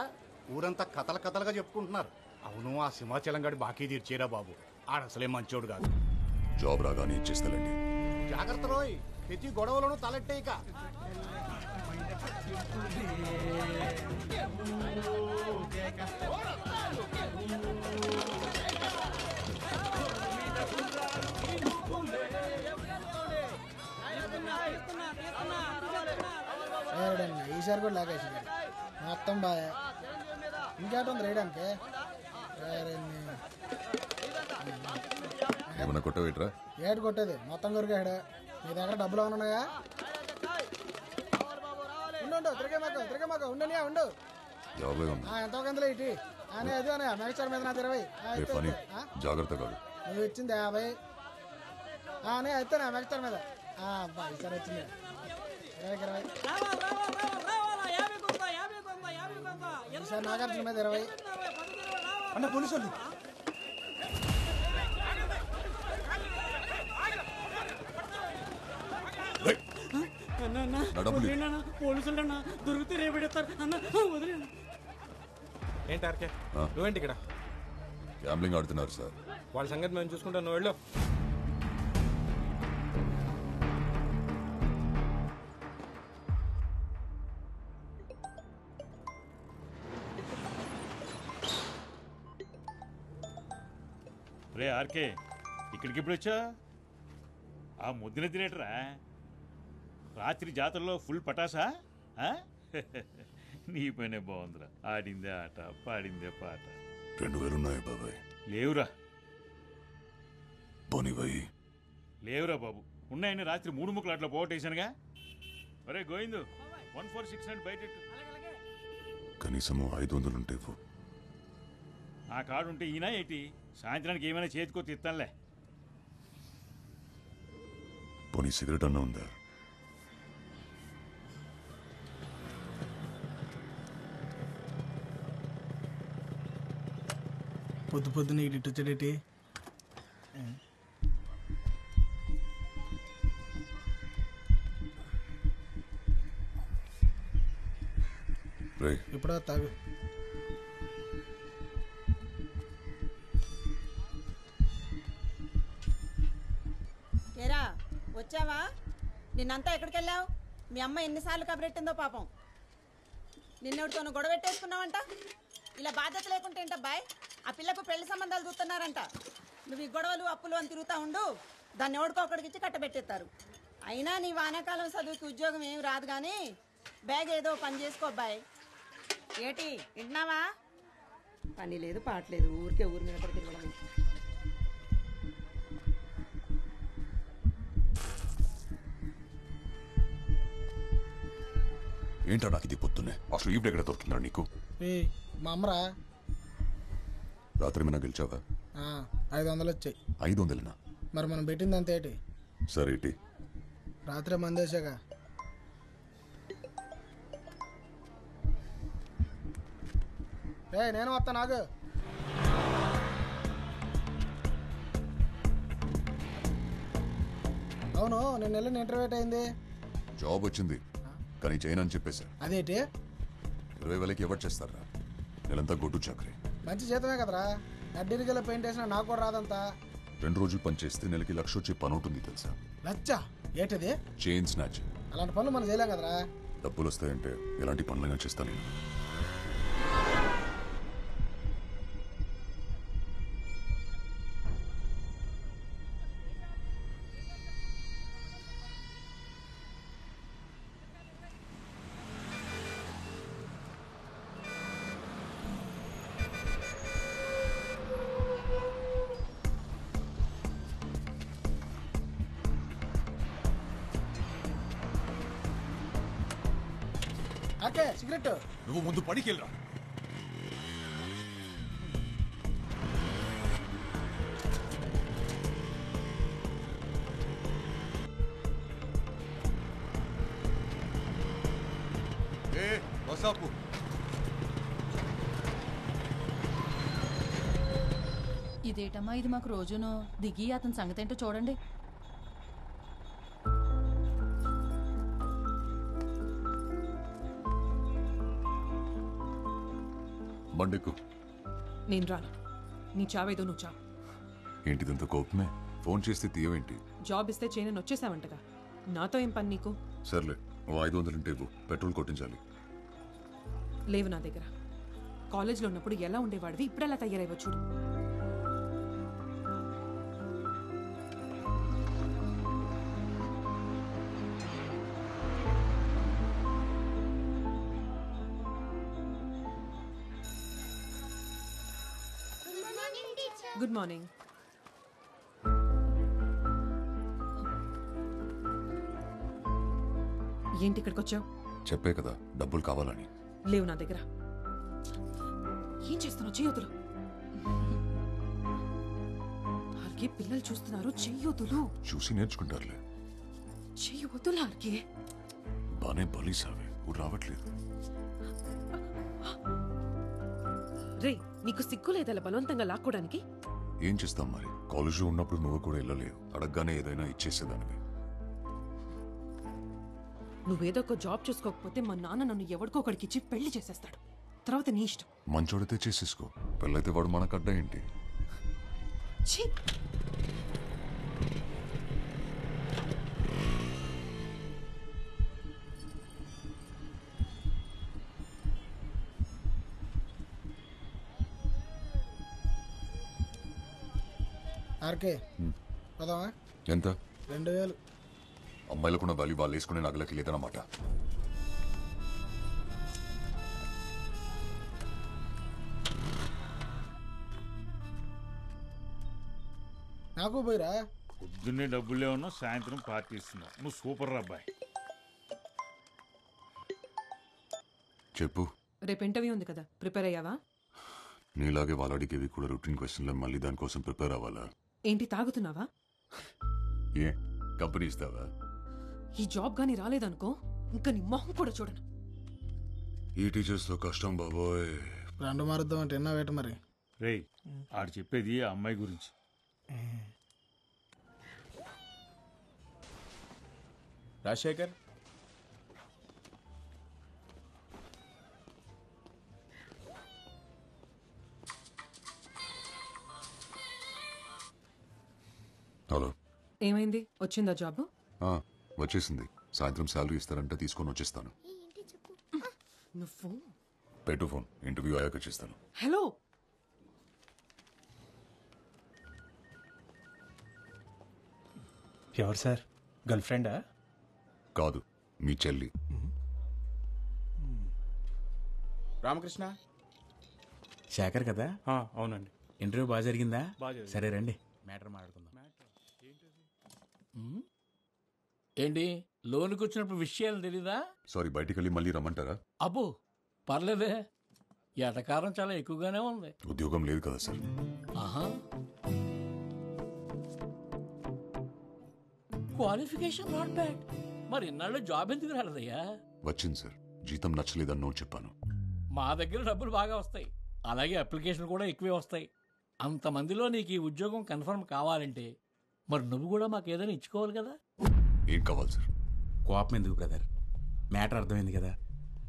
ఊరంతా కథలుగా చెప్పుకుంటున్నారు. అవును, ఆ సింహాచలం గడి బాకీ తీర్చేరా బాబు. ఆడసలే మంచోడు కాదు. జాబ్ రాగానే ఇచ్చేస్తాలండి. జాగ్రత్త రోయ్, ప్రతి గొడవలను తలెట్టే. ఇక ఈసారి కూడా లాగేసి మొత్తం బాగా ఇంకేటుంది రేయడానికి. ఏమన్నా కొట్టవేట్రా? ఏడు కొట్టేది మొత్తం కొరికాడు. నీ దగ్గర డబ్బులు ఉన్నాయా? ఉండు తిరిగే మాకు ఉండనియా ఉండు. ఎంతో కందులో ఇటీ అని అది అని మెగస్టార్ మీద నాది 20. జాగ్రత్త కాదు. నువ్వు ఇచ్చింది 50 అని అయితే నా మెగస్టార్ మీద ఈసారి వచ్చింది 20. ఈసారి నాగార్జున మీద 20. అన్న పోలీసు పోలీసులు అన్న దొరికితే రేపెడతారు అన్న. వదిలేను. ఏంటి ఆర్కే నువ్వేంటి ఇక్కడ? గ్యాంబ్లింగ్ ఆడుతున్నారు సార్. వాళ్ళ సంగతి మేము చూసుకుంటాం, నువ్వు వెళ్ళు. రే ఆర్కే, ఇక్కడికి ఇప్పుడు వచ్చా? ఆ ముద్దున తినేటరా? రాత్రి జాతరలో ఫుల్ పటాసా? నీ పనే బాగుందిరా. ఆడిందే ఆట, పాడిందే పాట. 2000 ఉన్నాయి బాబాయ్. లేవురా. పోనీబాయి లేవురా బాబు. ఉన్నాయని రాత్రి 3 ముక్కలు అట్లా పోగొట్టేశానుగా. ఒరే గోవిందు 146 అండ్ బయట కనీసం 500 ఉంటే ఆ కార్డు ఉంటే ఈయన ఏంటి? సాయంత్రానికి ఏమైనా చేతికొత్తి ఇస్తానులే. పోనీ సిగరెట్ అన్నా ఉందా? పొద్దున ఇటు వచ్చాడేటి? ఇప్పుడు తాగు. వచ్చావా? నిన్నంతా ఎక్కడికి వెళ్ళావు? మీ అమ్మ ఎన్నిసార్లు కబరెట్టిందో పాపం. నిన్నెవరితోనూ గొడవ పెట్టేసుకున్నావంట. ఇలా బాధ్యత లేకుంటే ఏంటబ్బాయ్? ఆ పిల్లకు పెళ్లి సంబంధాలు చూస్తున్నారంట. నువ్వు ఈ గొడవలు అప్పులు అని తిరుగుతా ఉండు, దాన్ని ఎవడికో ఒకడికిచ్చి కట్టబెట్టేస్తారు. అయినా నీ వానాకాలం చదువుకి ఉద్యోగం ఏమి రాదు కానీ బ్యాగ్ ఏదో పని చేసుకో అబ్బాయి. ఏటి వింటున్నావా? పని లేదు పాటలేదు, ఊరికే ఊరి మీద పడి తిరగడం. ఏంటో నాకు ఇది పొద్దున్నే అసలు ఈవిడ ఎక్కడ దొరుకుతుందా నీకు? మా అమ్మరా రాత్రి ఏమైనా గెలిచావా? 500 వచ్చాయి. 500నా? మరి మనం పెట్టింది అంత ఏంటి? సరే ఏంటి రాత్రి మందేశాక నేను వస్తా. నాకు అవును, నేను వెళ్ళిన ఇంటర్వ్యూ అయింది. జాబ్ వచ్చింది కానీ చేయను అని చెప్పేశారు. అదేంటి? 20,000కి ఎవరు చేస్తారా? నెలంతా గొడ్డు చాకరీ. మంచి జీతమే కదరా. అడ్డీరికెళ్ళి పెయింట్ వేసినా నాకు కూడా రాదంతా. 2 రోజులు పని చేస్తే నెలకి 1,00,000 వచ్చే పని ఉంటుంది తెలుసా? లచ్చ ఏంటది? Chain snatch. అలాంటి పనులు మనం చేయలేం కదరా. డబ్బులు వస్తాయంటే ఎలాంటి పనులైనా చేస్తాను నేను. ఓకే సిగరెట్ నువ్వు ముందు పనికి వెళ్ళరా. ఇదేటమ్మా ఇది మాకు రోజును దిగి అతని సంగతి ఏంటో చూడండి. బండికు నేను రాను. నీ చావేదో నువ్వు చావు. ఏంటిదంత కోపమే? ఫోన్ చేస్తే తీయవేంటి? జాబ్ ఇస్తే చేయనని వచ్చేసావంటగా. నాతో ఏం పని నీకు? సర్లే, ఓ 500 ఉంటే ఇవ్వు, పెట్రోల్ కొట్టించాలి. లేవు నా దగ్గర. కాలేజ్లో ఉన్నప్పుడు ఎలా ఉండేవాడివి, ఇప్పుడు ఎలా తయారైవో చూడు. Good morning. ఏంటి ఇక్కడికి వచ్చావు? చెప్పే కదా డబ్బులు కావాలని. లేవు నా దగ్గర. ఏం చేస్తున్నావు? చెయ్యొద్దులు. ఆర్కే పిల్లలు చూస్తున్నారు, చెయ్యొద్దులు. చూసి నేర్చుకుంటారులే. చెయ్యొద్దులు ఆర్కే. బానే బలీసావే, ఊరు రావట్లేదు. రే, నీకు సిగ్గు లేదలా బలవంతంగా లాక్కోడానికి? ఏం చేస్తాం మరి, కాలేజ్లో ఉన్నప్పుడు నువ్వు కూడా వెళ్ళలేవు. అడగగానే ఏదైనా ఇచ్చేసేదానివి. నువ్వేదో ఒక జాబ్ చూసుకోకపోతే మా నాన్న నన్ను ఎవరికో ఒకడికి ఇచ్చి పెళ్లి చేసేస్తాడు. తర్వాత నీ ఇష్టం. మంచోడితే చేసేసుకో, పెళ్ళైతే వాడు మనకు అడ్డా ఏంటి? ఛీ! ఆర్కే పోదామా? ఎంత? 2000. అమ్మాయిలకున్న వాల్యూ వాళ్ళు వేసుకునే నగలకి లేదన్నమాట. నాకు పోయిరా. పొద్దున్నే డబ్బులు లేవన్నా, సాయంత్రం పార్టీ ఇస్తున్నావు. నువ్వు సూపర్ రా అబ్బాయి. చెప్పు. రేపు ఇంటర్వ్యూ ఉంది కదా, ప్రిపేర్ అయ్యావా? నీలాగే వాళ్ళు అడిగేవి కూడా రొటీన్ క్వశ్చన్లు, మళ్ళీ దానికోసం ప్రిపేర్ అవ్వాలా? ఏంటి తాగుతున్నావా? ఏ కంపెనీ ఇస్తావా? ఈ జాబ్ గానీ రాలేదనుకో, ఇంకా నీ మొహం కూడా చూడను. ఈ టీచర్స్ లో కష్టం బాబోయ్. రెండు మారుద్దాం అంటే ఎన్నో వేట మరి. రేయ్, ఆడు చెప్పేది ఆ అమ్మాయి గురించి. రాజశేఖర్, హలో. ఏమైంది? వచ్చిందా జాబ్? వచ్చేసింది. సాయంత్రం శాలరీ ఇస్తారంటే తీసుకొని వచ్చేస్తాను. పెట్టు ఫోన్, ఇంటర్వ్యూ అయ్యాక చేస్తాను. హలో ఎవరు సార్? గర్ల్ ఫ్రెండా? కాదు, మీ చెల్లి. రామకృష్ణ శేఖర్ కదా? అవునండి. ఇంటర్వ్యూ బాగా జరిగిందా? బాగా జరిగింది. సరే రండి, మ్యాటర్ మాట్లాడుకుందాం. ఏంటి లోనికి వచ్చినప్పుడు విషయాలు తెలీదా? సారీ, బయటికి వెళ్ళి మళ్ళీ రమ్మంటారా? అబ్బో పర్లేదే, ఎటకారం చాలా ఎక్కువగానే ఉంది. ఉద్యోగం లేదు కదా సార్. ఆహా, క్వాలిఫికేషన్ నాట్ బ్యాడ్. మరి ఇన్నాళ్ళు జాబ్ ఎందుకు రాలేదయ్యా? వచ్చింది సార్, జీతం నచ్చలేదని నో చెప్పాను. మా దగ్గర డబ్బులు బాగా వస్తాయి, అలాగే అప్లికేషన్ కూడా ఎక్కువే వస్తాయి. అంతమందిలో నీకు ఈ ఉద్యోగం కన్ఫర్మ్ కావాలంటే మరి నువ్వు కూడా మాకు ఏదైనా ఇచ్చుకోవాలి కదా. ఏం కావాలి సార్? కోపం ఎందుకు బ్రదర్, మ్యాటర్ అర్థమైంది కదా.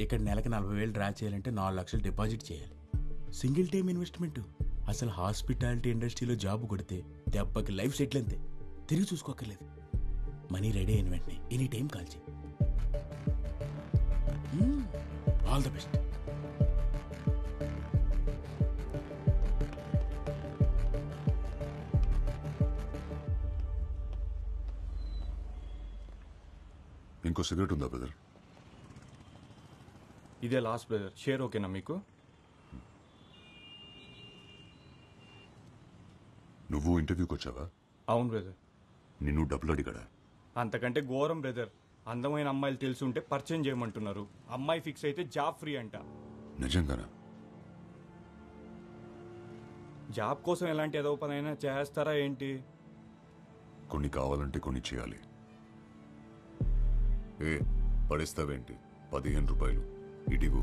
ఇక్కడ నెలకి 40,000 డ్రా చేయాలంటే 4 లక్షలు డిపాజిట్ చేయాలి. Single time investment. అసలు హాస్పిటాలిటీ ఇండస్ట్రీలో జాబ్ కొడితే దెబ్బకి లైఫ్ సెటిల్ అంతే, తిరిగి చూసుకోక్కర్లేదు. మనీ రెడీ అయిన వెంటనే ఎనీ టైం కాల్ చేయి. All the best. ఇంకో సిగరెట్ ఉందా బ్రదర్? ఇదే లాస్ట్ బ్రదర్, షేర్ ఓకేనా మీకు? నువ్వు ఇంటర్వ్యూకి వచ్చావా? అవును బ్రదర్. నిన్ను డబ్బులు అడిగాడా? అంతకంటే ఘోరం బ్రదర్. అందమైన అమ్మాయిలు తెలిసి ఉంటే పరిచయం చేయమంటున్నారు. అమ్మాయి ఫిక్స్ అయితే జాబ్ ఫ్రీ అంట. నిజంగానా? జాబ్ కోసం ఎలాంటి ఏదో పని అయినా చేస్తారా ఏంటి? కొన్ని కావాలంటే కొన్ని చేయాలి. ఏ పడిస్తావేంటి? 15 రూపాయలు ఇటిగు.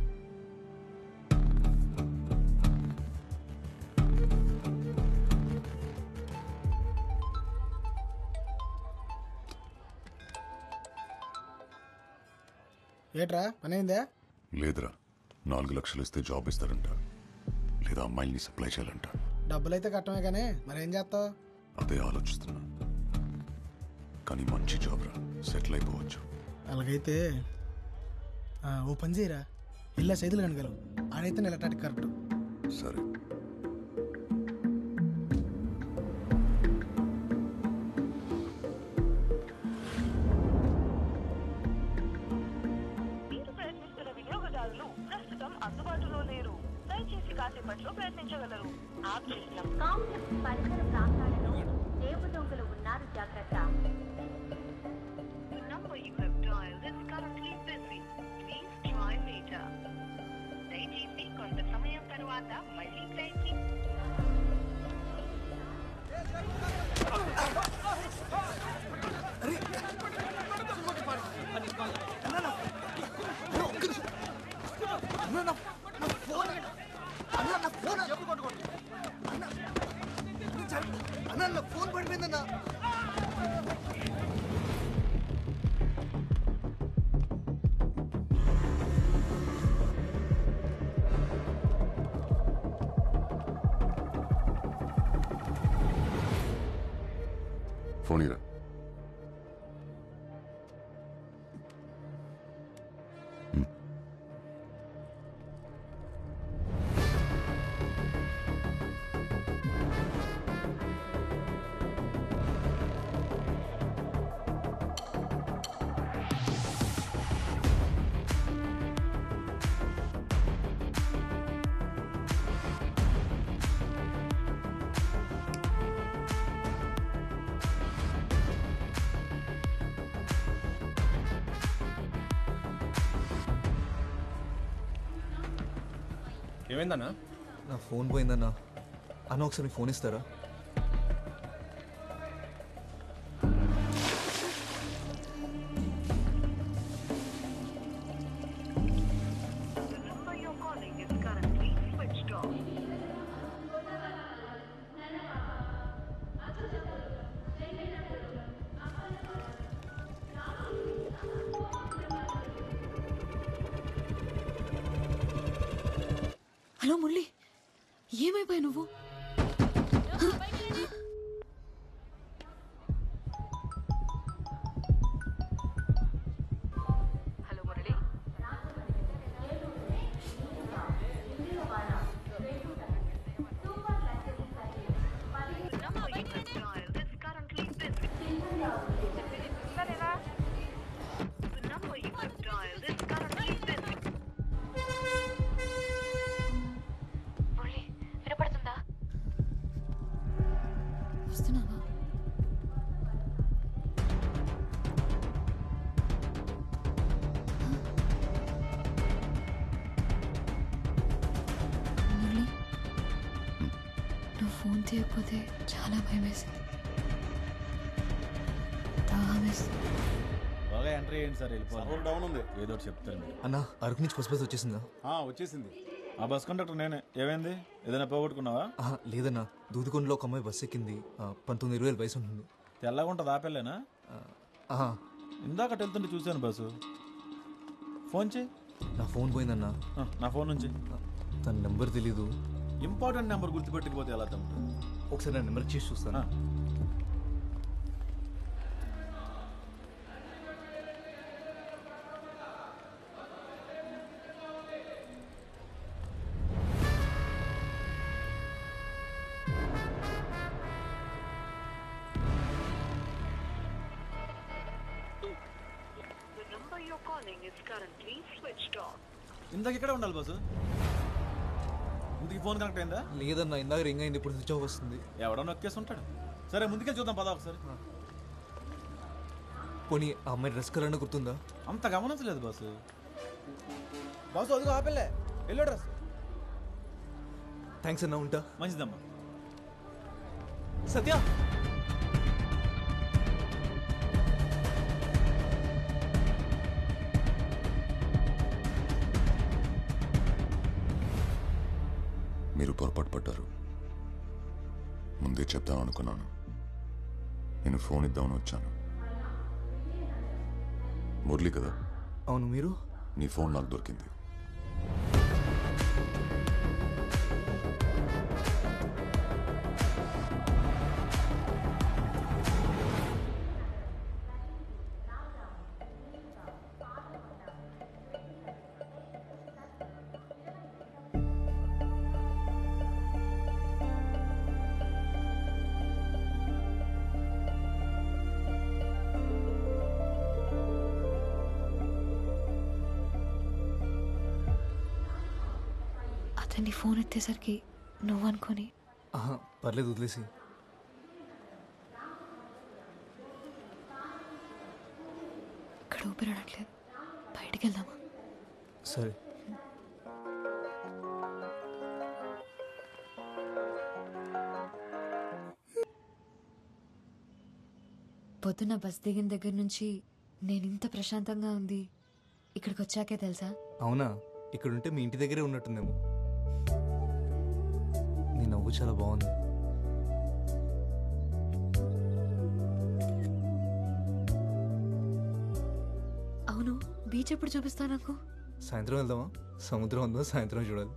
ఏట్రా పని అయిందా? లేదురా, 4 లక్షలు ఇస్తే జాబ్ ఇస్తారంట, లేదా అమ్మాయిల్ని సప్లై చేయాలంట. డబ్బులైతే కట్టమే కానీ మరేం చేస్తావు? అదే ఆలోచిస్తున్నా. కానీ మంచి జాబ్ రా, సెటిల్ అయిపోవచ్చు. అలాగైతే ఓ పని చేయరా, ఇలా సైదులు కనగలవు. ఆడైతే నెలటానికి కరెక్ట్. సరే. మీరు ప్రయత్నిస్తున్న వినియోగదారులు ప్రస్తుతం అందుబాటులో లేరు. దయచేసి కాసేపట్లో ప్రయత్నించగలరు. ఆప్ చేసిన కాంప్లెక్స్ పరిసర ప్రాంతాలలో జేబు దొంగలు ఉన్నారు, జాగ్రత్త. The number you have dialed is currently busy. Please try later. దయచేసి కొంత సమయం తర్వాత మళ్ళీ ప్రయత్నించండి. ఫోన్ పడిపోయిందన్నా. ఫోన్ ఇరా. ఏమైందన్నా? నా ఫోన్ పోయిందన్నా. అన్న ఒకసారి ఫోన్ ఇస్తారా? The number you're calling is currently switched off. Hello Murali, ఏమైపోయా నువ్వు? ఫోన్ తీయకపోతే చాలా భయం వేసింది. దాహం వేసింది. బాగా ఎంట్రీ అయ్యింది సార్, వెళ్ళిపోవాలి. డౌన్ ఉంది, ఏదో ఒకటి చెప్తారు మీరు. అన్న అరకు నుంచి ఫస్ట్ బస్ వచ్చేసిందా? వచ్చేసింది. ఆ బస్ కండక్టర్ నేనే. ఏమైంది, ఏదైనా పోగొట్టుకున్నావా? లేదన్నా, దూదుకొండలో ఒక అమ్మాయి బస్ ఎక్కింది. 19-20 వయసు ఉంటుంది. తెల్లగా ఉంటుంది, ఆపెళ్ళేనా? ఇందాక వెళ్తుంటే చూశాను బస్సు. ఫోన్ చేయి. నా ఫోన్ పోయిందన్నా. నా ఫోన్ నుంచి. తన నెంబర్ తెలీదు. ఇంపార్టెంట్ నెంబర్ గుర్తుపెట్టకపోతే ఎలా తమ్ముడు? ఒకసారి నా నెంబర్ చేసి చూస్తాను. ఇందాక ఇక్కడే ఉండాలి బస్సు. ఇందుకు ఫోన్ కనెక్ట్ అయిందా? లేదన్నా, ఇందాక రింగ్ అయింది, ఇప్పుడు స్విచ్ ఆఫ్ వస్తుంది. ఎవడో నొక్కేసి ఉంటాడు. సరే ముందుకెళ్ళి చూద్దాం పదా ఒకసారి. పోనీ ఆ అమ్మాయి డ్రెస్ కలర్ అన్న గుర్తుందా? అంత గమనించలేదు బాసు. బాసు అదిగో ఆపెళ్ళే, ఎల్లో డ్రెస్. థ్యాంక్స్ అన్నా, ఉంటా. మంచిదమ్మా. సత్య, మీరు పొరపాటు పడ్డారు. ముందే చెప్దాం అనుకున్నాను. నేను ఫోన్ ఇద్దామని వచ్చాను. మురళి కదా? అవును. మీరు? నీ ఫోన్ నాకు దొరికింది. అతన్ని ఫోన్ ఎత్తేసరికి నువ్వు అనుకొని. పర్లేదు, వదిలేసి. ఇక్కడ ఊపిరాడట్లేదు, బయటికి వెళ్దామా? సరే. పొద్దున్న బస్ దిగిన దగ్గర నుంచి నేను ఇంత ప్రశాంతంగా ఉంది ఇక్కడికి వచ్చాకే తెలుసా? అవునా? ఇక్కడుంటే మీ ఇంటి దగ్గరే ఉన్నట్టుందేమో. నీ నవ్వు చాలా బాగుంది. అవును, బీచ్ ఎప్పుడు చూపిస్తా నాకు? సాయంత్రం వెళ్దామా? సముద్రం ఉందో సాయంత్రం చూడాలి.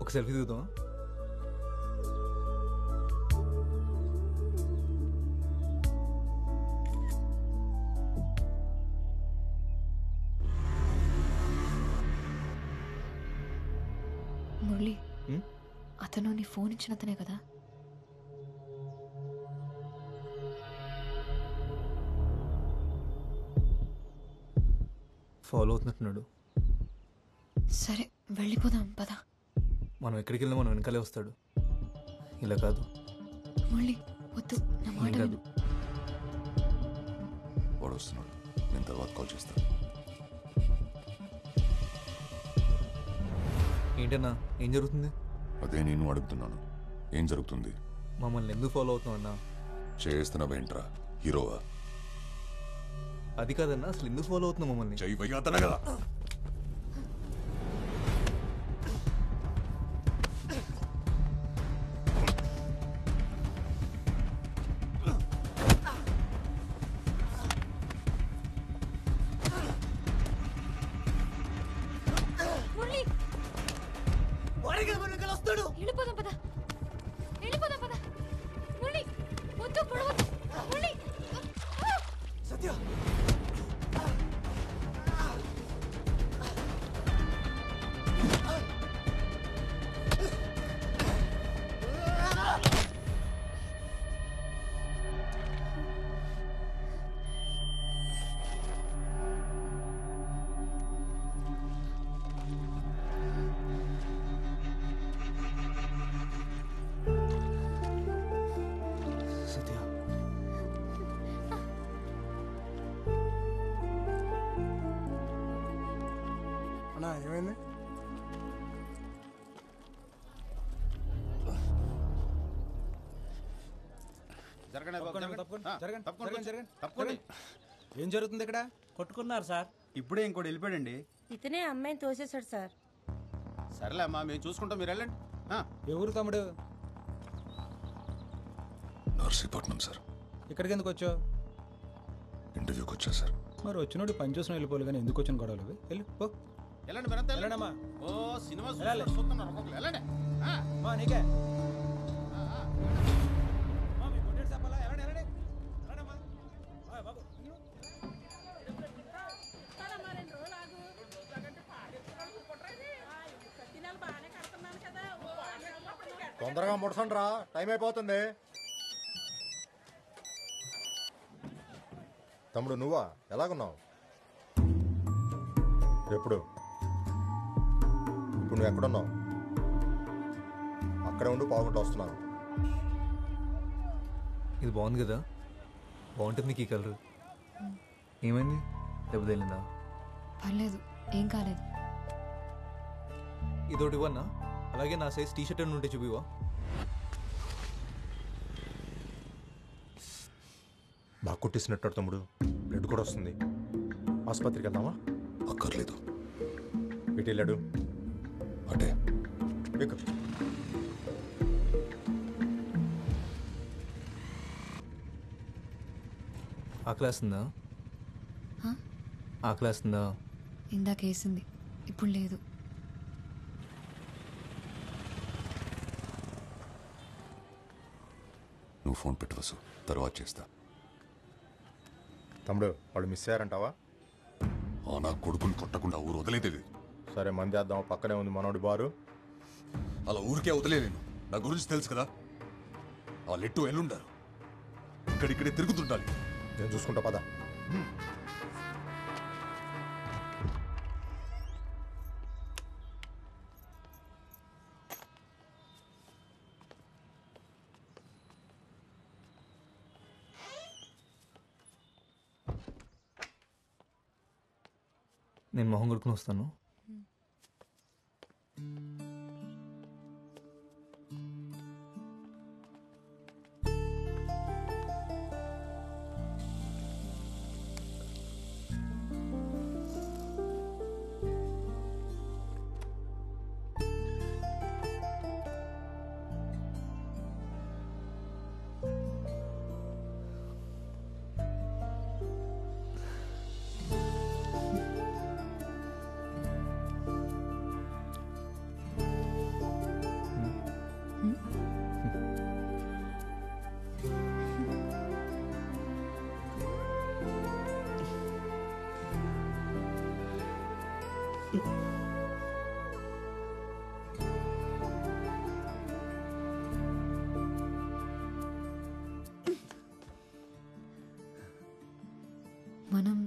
ఒక సెల్ఫీ దిగుదామా? మురళి, అతను నీ ఫోన్ ఇచ్చిన అతనే కదా? ఫాలో అవుతున్నట్టున్నాడు. సరే వెళ్ళిపోదాం పద. మనం ఎక్కడికి వెళ్ళినా మనం వెనకాలే వస్తాడు. ఇలా కాదు. మురళి వద్దు, నా మాట విను. వాడు వస్తున్నాడు, నేను తర్వాత కాల్ చేస్తాను. ఏంటన్నా, ఏం జరుగుతుంది? అదే నేను అడుగుతున్నాను, ఏం జరుగుతుంది? మమ్మల్ని ఎందుకు ఫాలో అవుతున్నావు అన్నా? చేస్తున్నావేంట్రా, హీరోవా? అది కాదన్నా, అసలు ఎందుకు ఫాలో అవుతున్నావు మమ్మల్ని? చెయ్యి కదా. వెళ్ళిపోదాం పద, వెళ్ళిపోదాం పద. మురళి వద్దు, పొడవద్దు. మురళి సత్య, ఏమైంది? ఏం జరుగుతుంది ఇక్కడ? కొట్టుకున్నారు సార్. ఇప్పుడే ఇంకోటి వెళ్ళిపోయాడండి. ఇతనే అమ్మాయిని తోసేశాడు సార్. సరేలే అమ్మా, మేము చూసుకుంటాం, మీరు వెళ్ళండి. ఎవరు తమ్ముడు? నర్సీపట్నం సార్. ఇక్కడికి ఎందుకు వచ్చావు? ఇంటర్వ్యూకి వచ్చా సార్. మరి వచ్చినోడు పని చూసిన వెళ్ళిపోవాలి కానీ ఎందుకు వచ్చిన గొడవలు అవి? వెళ్ళి పో. వెళ్ళండి మీరంతా వెళ్ళండమ్మా. ఓ సినిమా చూస్తున్నారు ఒక్కొక్కరు, వెళ్ళండి. నీకే తొందరగా ముడసండి రా, టైం అయిపోతుంది. తమ్ముడు నువ్వా? ఎలాగున్నావు? ఎప్పుడు? ఇప్పుడు నువ్వు ఎక్కడున్నావు? అక్కడే ఉండి పావుగంట వస్తున్నాను. ఇది బాగుంది కదా, బాగుంటుంది నీకు ఈ కలర్. ఏమైంది, దెబ్బ తగిలిందా? పర్లేదు, ఏం కాలేదు. ఇదోటి ఇవ్వన్నా, అలాగే నా సైజ్ టీ షర్ట్ అని ఉంటే చూపివా? బాగా కొట్టేసినట్టు తమ్ముడు, బ్లడ్ కూడా వస్తుంది. ఆసుపత్రికి వెళ్దామా? అక్కర్లేదు. ఇటు వెళ్ళాడు అటే. ఆకలేస్తుందా? ఆకలేస్తుందా? ఇందాక వేసింది, ఇప్పుడు లేదు. నువ్వు ఫోన్ పెట్టవసు, తర్వాత చేస్తా. తమ్ముడు వాళ్ళు మిస్ అయ్యారంటావా? నా కొడుకుని కొట్టకుండా ఊరు వదిలేదేది. సరే మంది వేద్దాం, పక్కనే ఉంది మనోడి బారు. అలా ఊరికే వదిలేను, నా గురించి తెలుసు కదా. ఆ లెట్టు ఎల్లుండారు, ఇక్కడిక్కడే తిరుగుతుండాలి. నేను చూసుకుంటా పద. నేను మొహం కొడుకుని వస్తాను. మనం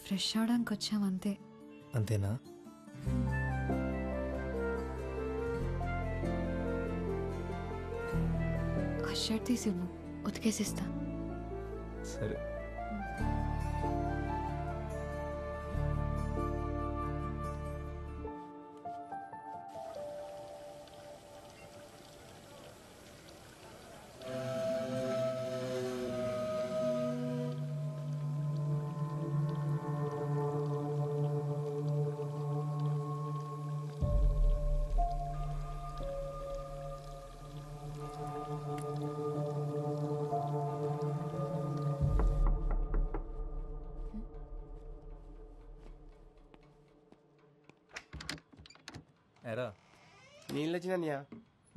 ఫ్రెష్ అవడానికి వచ్చాం అంతే. అంతేనా? ఆ షర్ట్ తీసివ్వు, ఉతికేసిస్తా. సరే. ఎరా నీళ్ళు వచ్చినయ్యా.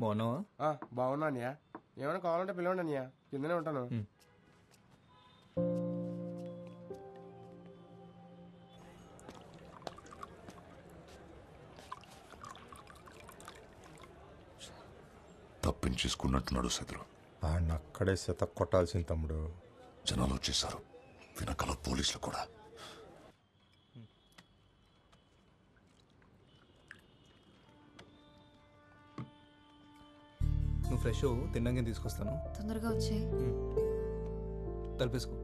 బాగున్నావా? బాగున్నా అన్నయ్య. ఏమైనా కావాలంటే పిలవండి అన్నయ్య, కిందనే ఉంటాను. తప్పించేసుకున్నట్టున్నాడు శత్రు. ఆయన అక్కడే శత కొట్టాల్సింది తమ్ముడు. జనాలు వచ్చేసారు, వెనకాల పోలీసులు కూడా. నువ్వు ఫ్రెష్ తిన్నాక తీసుకొస్తాను. తొందరగా వచ్చే. తలపేసుకో.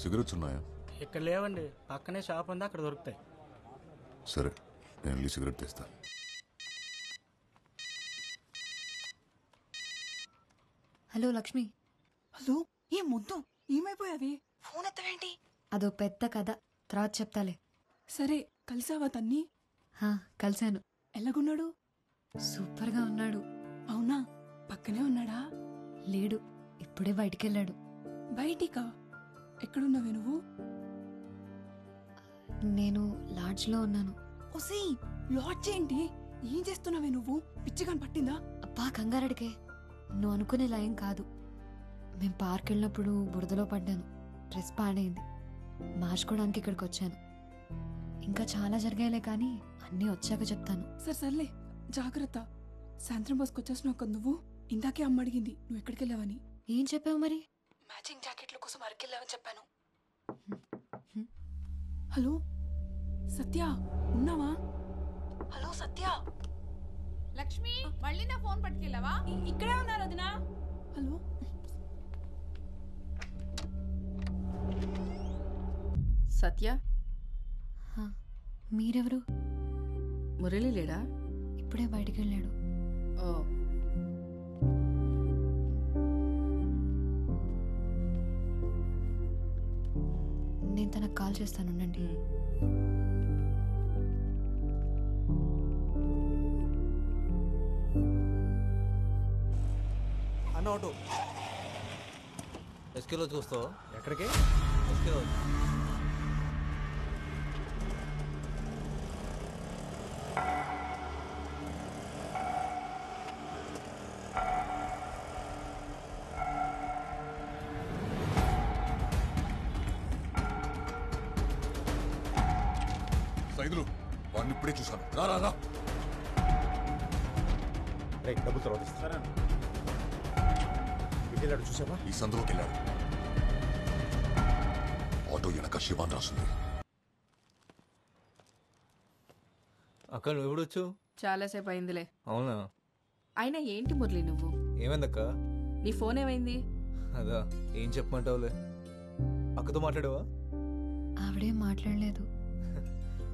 సిగరెట్స్ ఉన్నాయా? ఇక్కడ లేవండి, పక్కనే షాప్ ఉంది, అక్కడ దొరుకుతాయి. సరే నేను వెళ్ళి సిగరెట్ తెస్తా. హలో లక్ష్మి. హలో ఏం ముద్దు ఏమైపోయావి? ఫోన్ ఎత్తవేంటి? అదో పెద్ద కథ, తర్వాత చెప్తాలే. సరే కలిసావా తన్ని? కలిశాను. ఎలాగున్నాడు? సూపర్గా ఉన్నాడు. అవునా? పక్కనే ఉన్నాడా? లేడు, ఇప్పుడే బయటికెళ్ళాడు. బయటికా? ఎక్కడున్నావే నువ్వు? నేను లాడ్జ్లో ఉన్నాను. ఒసీ లాడ్జ్ ఏంటి? ఏం చేస్తున్నావే నువ్వు? పిచ్చిగా పట్టిందా? అబ్బా కంగారడికే, నువ్వు అనుకునేలా ఏం కాదు. మేము పార్క్ వెళ్ళినప్పుడు బురదలో పడ్డాను, డ్రెస్ పాడైంది, మార్చుకోవడానికి ఇక్కడికి వచ్చాను. ఇంకా చాలా జరిగాయిలే కానీ అన్నీ వచ్చాక చెప్తాను. సర్లే జాగ్రత్త. సాయంత్రం బస్కొచ్చేసినావు కదా నువ్వు. ఇందాకే అమ్మ అడిగింది నువ్వు ఎక్కడికి వెళ్ళావని. ఏం చెప్పావు మరి? మ్యాచింగ్ జాకెట్ల కోసం అరకెళ్ళావని చెప్పాను. హలో సత్య, ఉన్నావా? హలో సత్య. లక్ష్మి, మళ్ళీ నా ఫోన్ పట్టుకెళ్ళావా? ఇక్కడే ఉన్నారు వదినా. హలో సత్య, మీరెవరు? మురళి లేడా? ఇప్పుడే బయటికి వెళ్ళాడు. ఓ, నేను తనకు కాల్ చేస్తాను, ఉండండి. అన్న ఆటో ఎస్కేలో చూస్తావా? ఎక్కడికి? ఎస్కేలో. సైదులు వాడిని ఇప్పుడే చూశాను. రా రా రా. డబ్బులు తర్వాత ఇస్తారా? వెళ్ళాడు చూసావా? ఈ సందులోకి వెళ్ళాడు. ఆటో వెనక శివాన్ రాసుంది. అక్క నువ్వు ఎప్పుడు వచ్చావు? చాలాసేపు అయిందిలే. అవునా? అయినా ఏంటి మురళి నువ్వు? ఏమైందక్క? నీ ఫోన్ ఏమైంది? అదా, ఏం చెప్పమంటావులే. అక్కతో మాట్లాడావా? ఆవిడేం మాట్లాడలేదు.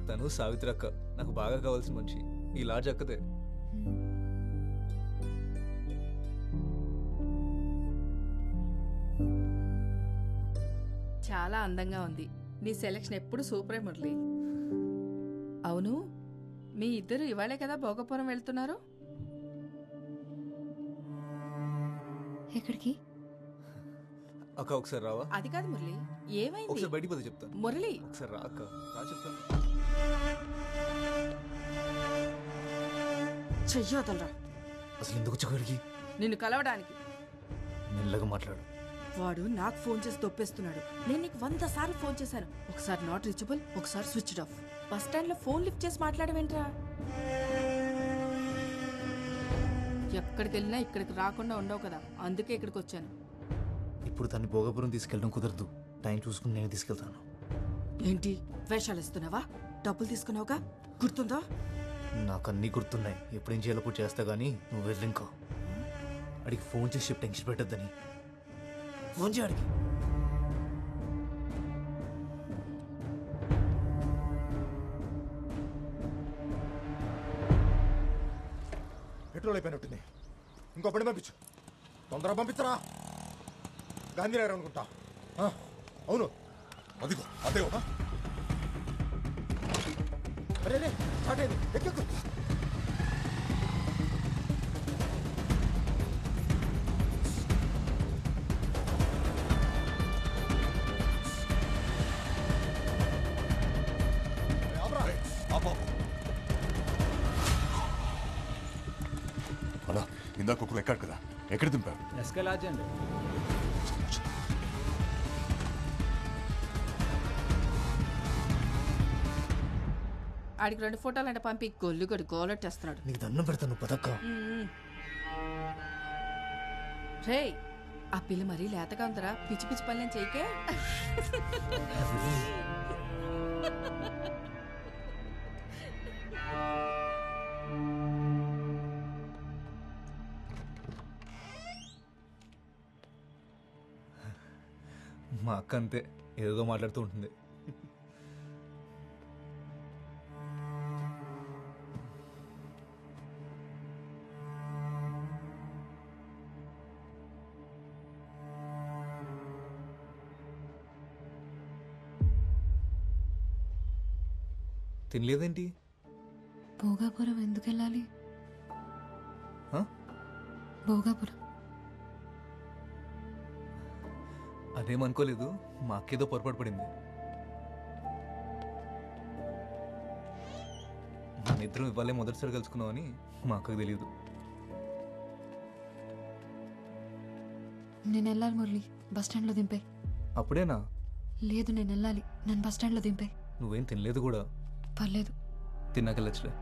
తను సావిత్రి అక్క, నాకు బాగా కావాల్సిన మనిషి. ఈ లాడ్జ్ అక్కదే. చాలా అందంగా ఉంది. నీ సెలక్షన్ ఎప్పుడు సూపరే మురళి. అవును, మీ ఇద్దరు ఇవాళే కదా భోగపురం వెళ్తున్నారు? ఎక్కడికి? అక్క ఒకసారి రావా? అది కాదు మురళి, ఏమైంది? ఒకసారి బయటికి పోతే చెప్తాను. మురళి ఒకసారి రా అక్క, రా చెప్తాను. చెయ్యొదలరా. అసలు ఎందుకు వచ్చాడికి? నిన్ను కలవడానికి. మెల్లగా మాట్లాడు. వాడు నాకు ఫోన్ చేసి తొప్పేస్తున్నాడు. నేను నీకు 100 సార్లు ఫోన్ చేశాను. ఒకసారి నాట్ రీచబుల్, ఒకసారి స్విచ్డ్ ఆఫ్. బస్ స్టాండ్ లో ఫోన్ లిఫ్ట్ చేసి మాట్లాడవేంట్రా? ఎక్కడికి వెళ్ళినా ఇక్కడికి రాకుండా ఉండవు కదా, అందుకే ఇక్కడికి వచ్చాను. ఇప్పుడు తన్ని భోగపురం తీసుకెళ్ళడం కుదరదు. టైం చూసుకుని నేను తీసుకెళ్తాను. ఏంటి వేషాలు ఇస్తున్నావా? డబ్బులు తీసుకున్నావుగా, గుర్తుందా? నాకు అన్నీ గుర్తున్నాయి. ఎప్పుడేం చేయాలో చేస్తా కానీ నువ్వు వెళ్ళి ఇంకో అడిగి ఫోన్ చేసి చెప్పి టెన్షన్ పెట్టద్దని. ఫోన్ చేయడికి. పెట్రోల్ అయిపోయినట్టుంది. ఇంకో బండి పంపించు, తొందరగా పంపించరా. గాంధీనగర్ అనుకుంటా. అవును, అదిగో అదే. అరే స్టార్ట్ అయింది, ఎక్కెక్కు. అలా ఇందాక ఒకరు ఎక్కాడు కదా, ఎక్కడ దింపారు? ఎస్కే లాడ్జ్ అండి. ఆడికి 2 ఫోటోలు అంటే పంపి గొల్లుగడు గోలెట్టేస్తున్నాడు. నీకు దండం పెడతాను పదక్క. రే, ఆ పిల్ల మరీ లేతగా ఉందరా, పిచ్చి పిచ్చి పనులేం చేయకే. మా అక్క అంతే, ఏదో మాట్లాడుతూ ఉంటుంది. మా అక్క అంతే, ఏదో మాట్లాడుతూ ఉంటుంది. తినలేదేంటి? భోగాపురం ఎందుకు వెళ్ళాలి? ఆ? భోగాపురం అదేమనుకోలేదు, మా అక్కేదో పొరపాటు పడింది. మన ఇద్దరం ఇవ్వాలే మొదటిసారి కలుసుకున్నామని మా అక్కకు తెలియదు. నేను వెళ్ళాలి మురళి, బస్ స్టాండ్లో దింపే. అప్పుడేనా? లేదు, నేను వెళ్ళాలి, నన్ను బస్ స్టాండ్లో దింపే. నువ్వేం తినలేదు కూడా. పర్లేదు, తిన్నాకెళ్ళచ్చులే.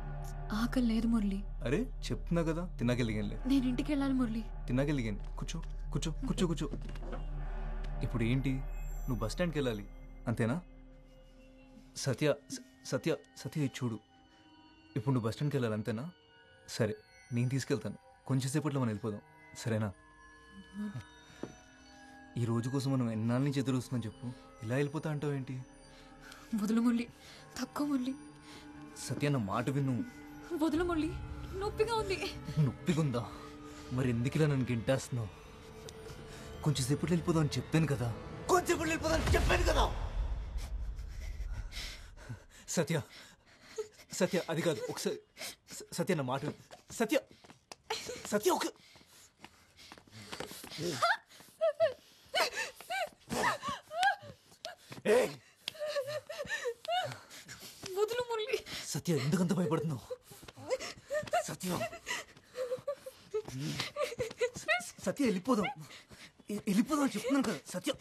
ఆకలి లేదు మురళి. అరే చెప్తున్నా కదా, తిన్నాకెళ్ళిగానులే. నేను ఇంటికి వెళ్ళాలి మురళి. తిన్నాకెళ్ళిగాను. కూర్చో కూర్చో కూర్చో కూర్చో. ఇప్పుడు ఏంటి, నువ్వు బస్ స్టాండ్కి వెళ్ళాలి అంతేనా? సత్య సత్య సత్య ఇది చూడు, ఇప్పుడు నువ్వు బస్ స్టాండ్కి వెళ్ళాలి అంతేనా? సరే నేను తీసుకెళ్తాను, కొంచెం సేపట్లో మనం వెళ్ళిపోదాం, సరేనా? ఈ రోజు కోసం మనం ఎన్నాళ్ళ నుంచి ఎదురు వస్తున్నాం చెప్పు, ఇలా వెళ్ళిపోతా అంటావు ఏంటి? వదులు మురళి, తక్కువ మురళి. సత్య నా మాట విను. వదులు మురళి, నొప్పిగా ఉంది. నొప్పిగా ఉందా? మరి ఎందుకు ఇలా నన్ను గింటేస్తున్నావు? కొంచెం సేపట్లో వెళ్ళిపోదాం అని చెప్పాను కదా, కొంచెం వెళ్ళిపోదాం అని చెప్పాను కదా. సత్య సత్య అది కాదు, ఒకసారి సత్య నా మాట విను. సత్య సత్య ఒక వదులు మురళి. సత్య ఎందుకంత భయపడుతున్నావు? సత్య సత్య వెళ్ళిపోదాం, వెళ్ళిపోదాం అని చెప్తున్నాను కదా. సత్య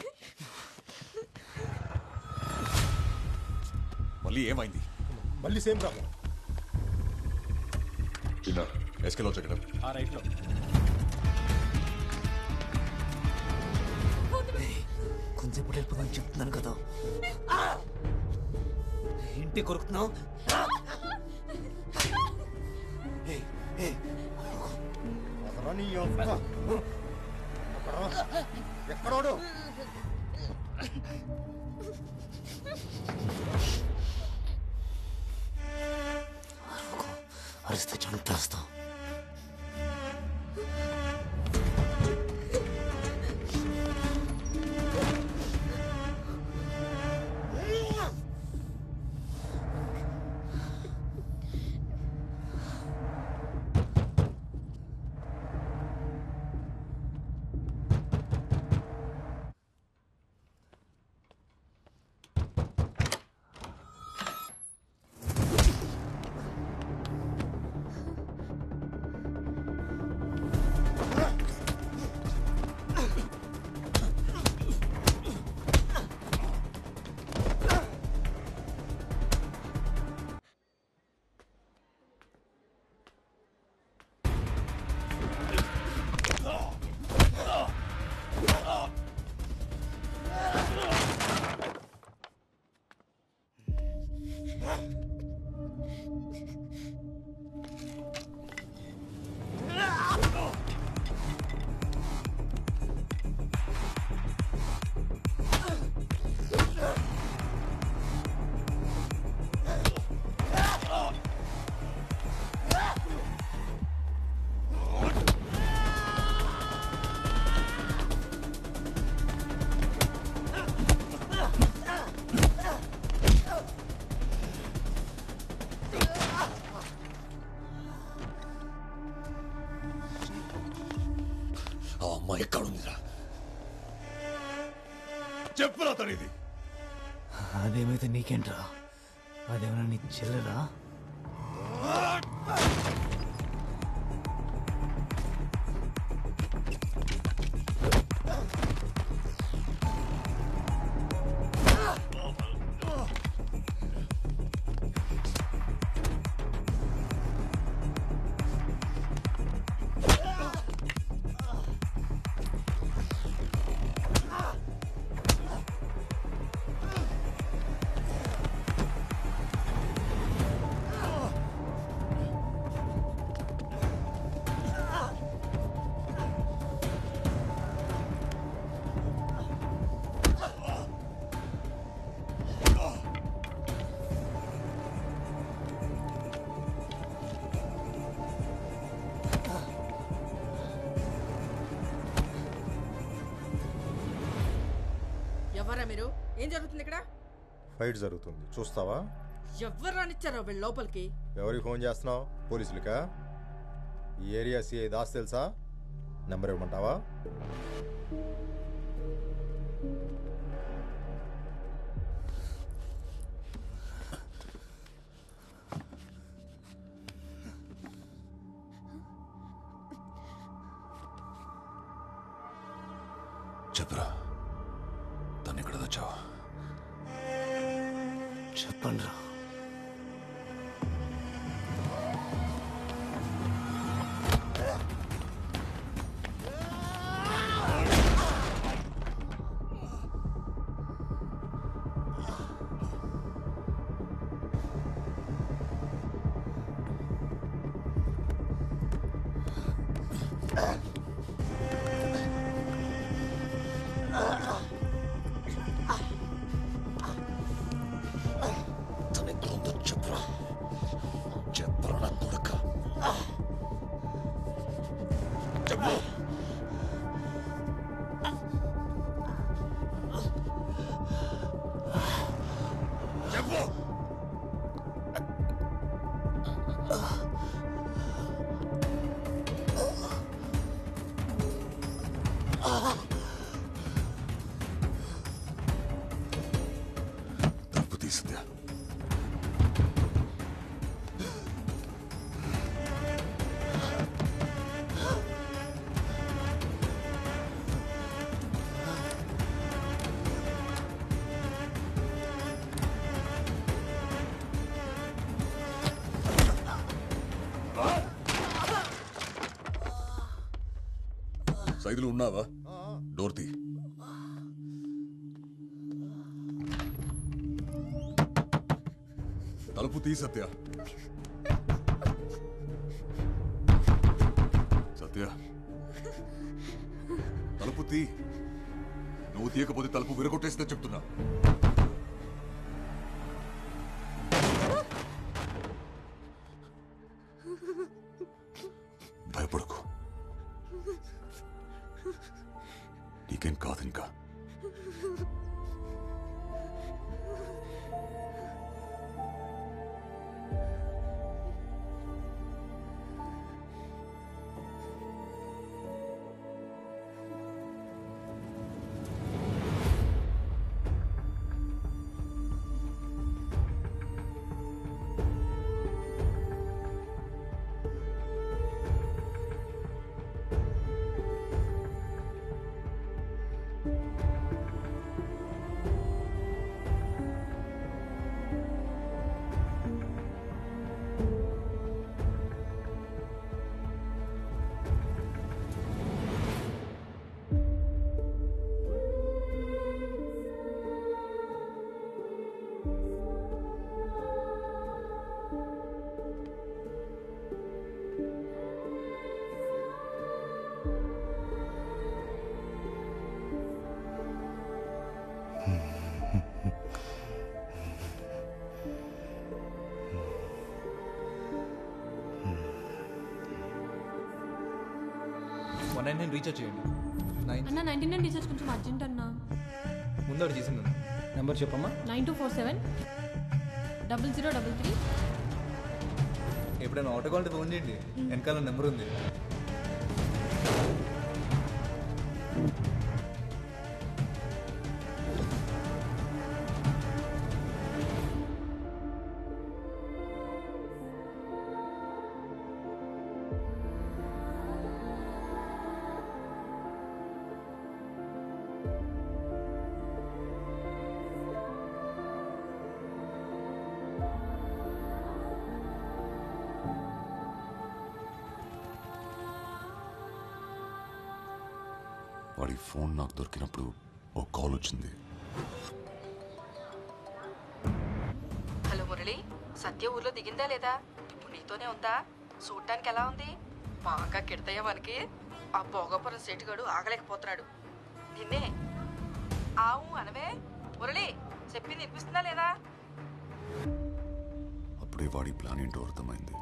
మళ్ళీ ఏమైంది? మళ్ళీ సేమ్ ప్రాబ్లం. ఎస్కేలో చెక్కడం ఆ రైట్లో. కొంచెం వెళ్ళిపోదాం అని చెప్తున్నాను కదా. ఏంటి కొరుకుతున్నావు? ఎక్కడోడు? అరిస్తే చంపేస్తాం. ఆ అమ్మాయి ఎక్కడుందిరా? చెప్పురా తనిది. అదేమైతే నీకేంట్రా? అదేమైనా నీ చెల్లెలా? ఎవరా మీరు? ఏం జరుగుతుంది ఇక్కడ? ఫైట్ జరుగుతుంది, చూస్తావా? ఎవరు రానిచ్చారో వీళ్ళ లోపలికి? ఎవరికి ఫోన్ చేస్తున్నావు? పోలీసులకా? ఈ ఏరియా సిఐ దాస్ తెలుసా? నెంబర్ ఇవ్వమంటావా? చెప్పరా, తను ఎక్కడ తెచ్చావా? చెప్పండి రా. తలుపు తీసిందా? సైదులు ఉన్నావా? డోర్ తీ. తలుపు తీ సత్య. సత్య, తలుపు తీ. నువ్వు తీయకపోతే తలుపు విరగొట్టేస్తే చెప్తున్నా. భయపడకు, నీకేం కాదు ఇంకా. నేను రీఛార్జ్ చేయండి. అన్న 99 రీఛార్జ్ కొంచెం అర్జెంట్ అన్న. ముందు అక్కడ చేసింది నెంబర్ చెప్పమ్మా. 9247 0033. ఎప్పుడైనా ఆటో కాల్ ఫోన్ చేయండి, వెనకాల నెంబర్ ఉంది. వాడి ఫోన్ నాకు దొరికినప్పుడు ఓ కాల్ వచ్చింది. హలో మురళి, సత్య ఊర్లో దిగిందా లేదా? ఇప్పుడు నీతోనే ఉందా? చూడటానికి ఎలా ఉంది? బాగా కిడతాయా మనకి? ఆ భోగపురం సెట్టుగాడు ఆగలేకపోతున్నాడు. నిన్నే ఆవు అనవే. మురళి చెప్పింది వినిపిస్తుందా లేదా? అప్పుడే వాడి ప్లాన్ ఏంటో అర్థమైంది.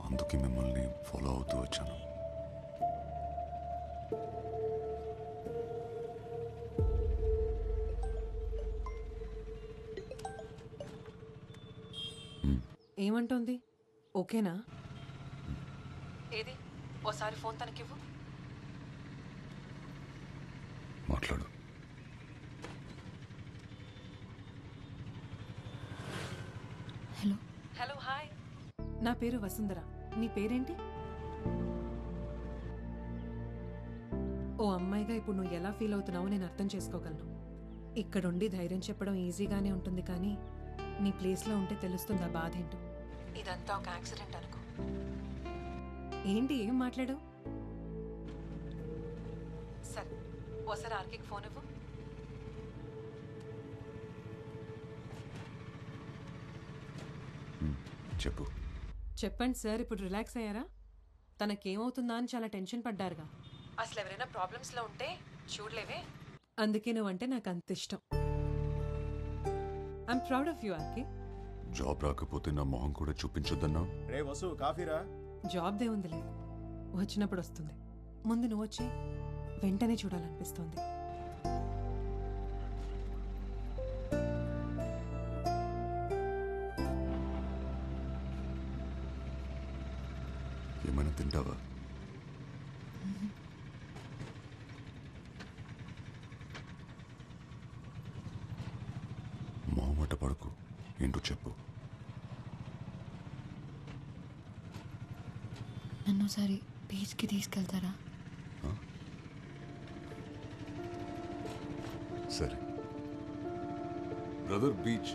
అందుకే మిమ్మల్ని ఫాలో అవుతూ వచ్చాను. ఏమంటోంది? ఓకేనా? ఏది ఓసారి ఫోన్ తనకివ్వు. మాట్లాడు. హలో. Hello, hi. నా పేరు వసుంధర. నీ పేరేంటి? ఓ అమ్మాయిగా ఇప్పుడు నువ్వు ఎలా ఫీల్ అవుతున్నావో నేను అర్థం చేసుకోగలను. ఇక్కడుండి ధైర్యం చెప్పడం ఈజీగానే ఉంటుంది, కానీ నీ ప్లేస్లో ఉంటే తెలుస్తుంది ఆ బాధ ఏంటో. ఇదంతా ఒక యాక్సిడెంట్ అనుకో. ఏంటి, ఏం మాట్లాడు? సరే, ఓసారి ఆర్కేకి ఫోన్ ఇవ్వు. చెప్పు. చెప్పండి సార్, ఇప్పుడు రిలాక్స్ అయ్యారా? తనకేమవుతుందా అని చాలా టెన్షన్ పడ్డారుగా. అసలు ఎవరైనా ప్రాబ్లమ్స్లో ఉంటే చూడలేవే. అందుకే నువ్వంటే నాకు అంత ఇష్టం. I'm proud of you RK. Job రాకపోతే నా మొహం కూడా చూపించొద్దన్నా? రే వసు, కాఫీరా? జాబ్ దే ఉంది లేదు, వచ్చినప్పుడు వస్తుంది. ముందు నువ్వు వచ్చి వెంటనే చూడాలనిపిస్తుంది. ఏమైనా తింటావా? మొహమాట పడకు, ఏంటో చెప్పు. నన్ను ఒకసారి బీచ్కి తీసుకెళ్తారా? సరే బ్రదర్, బీచ్.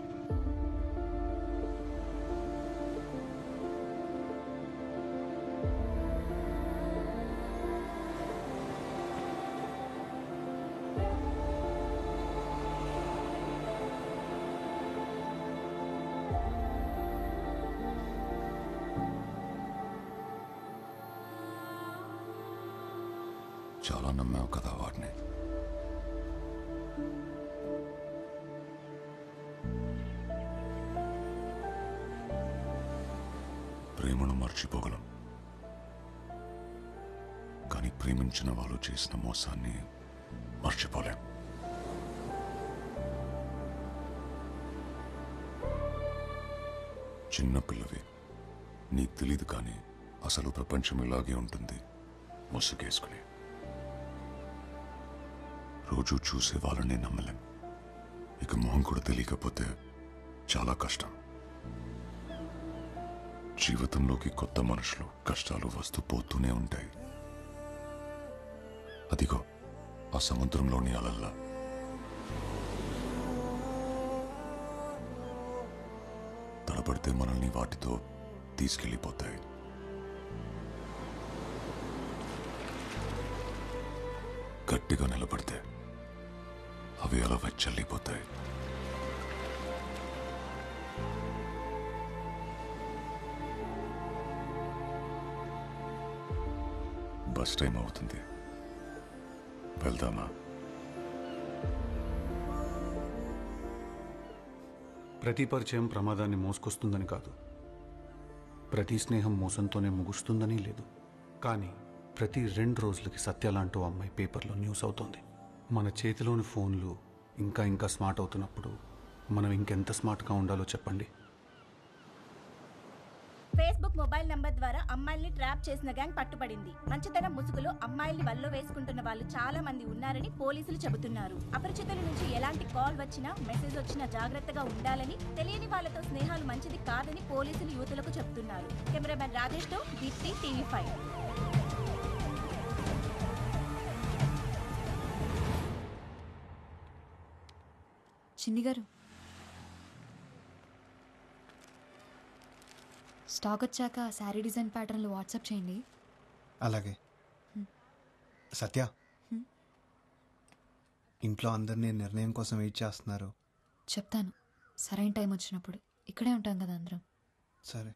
చాలా నమ్మావు కదా వాడిని. ప్రేమను మర్చిపోగలం, కానీ ప్రేమించిన వాళ్ళు చేసిన మోసాన్ని మర్చిపోలేం. చిన్నపిల్లవి, నీకు తెలీదు, కానీ అసలు ప్రపంచం ఇలాగే ఉంటుంది, ముసుగేసుకుని. రోజు చూసే వాళ్ళని నమ్మలేం, ఇక మొహం కూడా తెలియకపోతే చాలా కష్టం. జీవితంలోకి కొత్త మనుషులు, కష్టాలు వస్తూ పోతూనే ఉంటాయి. అదిగో ఆ సముద్రంలోని అలల్లా. తడబడితే మనల్ని వాటితో తీసుకెళ్ళిపోతాయి. గట్టిగా నిలబడితే అవి అలా వెచ్చల్లిపోతాయి. బస్ టైం అవుతుంది, వెళ్దామా? ప్రతి పరిచయం ప్రమాదాన్ని మోసుకొస్తుందని కాదు, ప్రతి స్నేహం మోసంతోనే ముగుస్తుందని లేదు. కానీ ప్రతి 2 రోజులకి సత్యాలంటూ అమ్మాయి పేపర్లో న్యూస్ అవుతోంది. మన చేతిలోని ఫోన్లు ఇంకా ఇంకా స్మార్ట్ అవుతున్నప్పుడు మనం ఇంకెంత స్మార్ట్గా ఉండాలో చెప్పండి. ఫేస్బుక్ మొబైల్ నంబర్ ద్వారా అమ్మాయిల్ని ట్రాప్ చేసిన గ్యాంగ్ పట్టుబడింది. మంచితనం ముసుగులో అమ్మాయిల్ని వల్లో వేసుకుంటున్న వాళ్ళు చాలా మంది ఉన్నారని పోలీసులు చెబుతున్నారు. అపరిచితుల నుంచి ఎలాంటి కాల్ వచ్చినా, మెసేజ్ వచ్చినా జాగ్రత్తగా ఉండాలని, తెలియని వాళ్ళతో స్నేహాలు మంచిది కాదని పోలీసులు యువతులకు చెబుతున్నారు. కెమెరామెన్ రాజేష్ తో దీప్తి, TV5. చిన్ని గారు, స్టాక్ వచ్చాక శారీ డిజైన్ ప్యాటర్న్లు వాట్సాప్ చేయండి. అలాగే. సత్య, ఇంట్లో అందరినీ నిర్ణయం కోసం వెయిట్ చేస్తున్నారు. చెప్తాను, సరైన టైం వచ్చినప్పుడు. ఇక్కడే ఉంటాం కదా అందరం. సరే.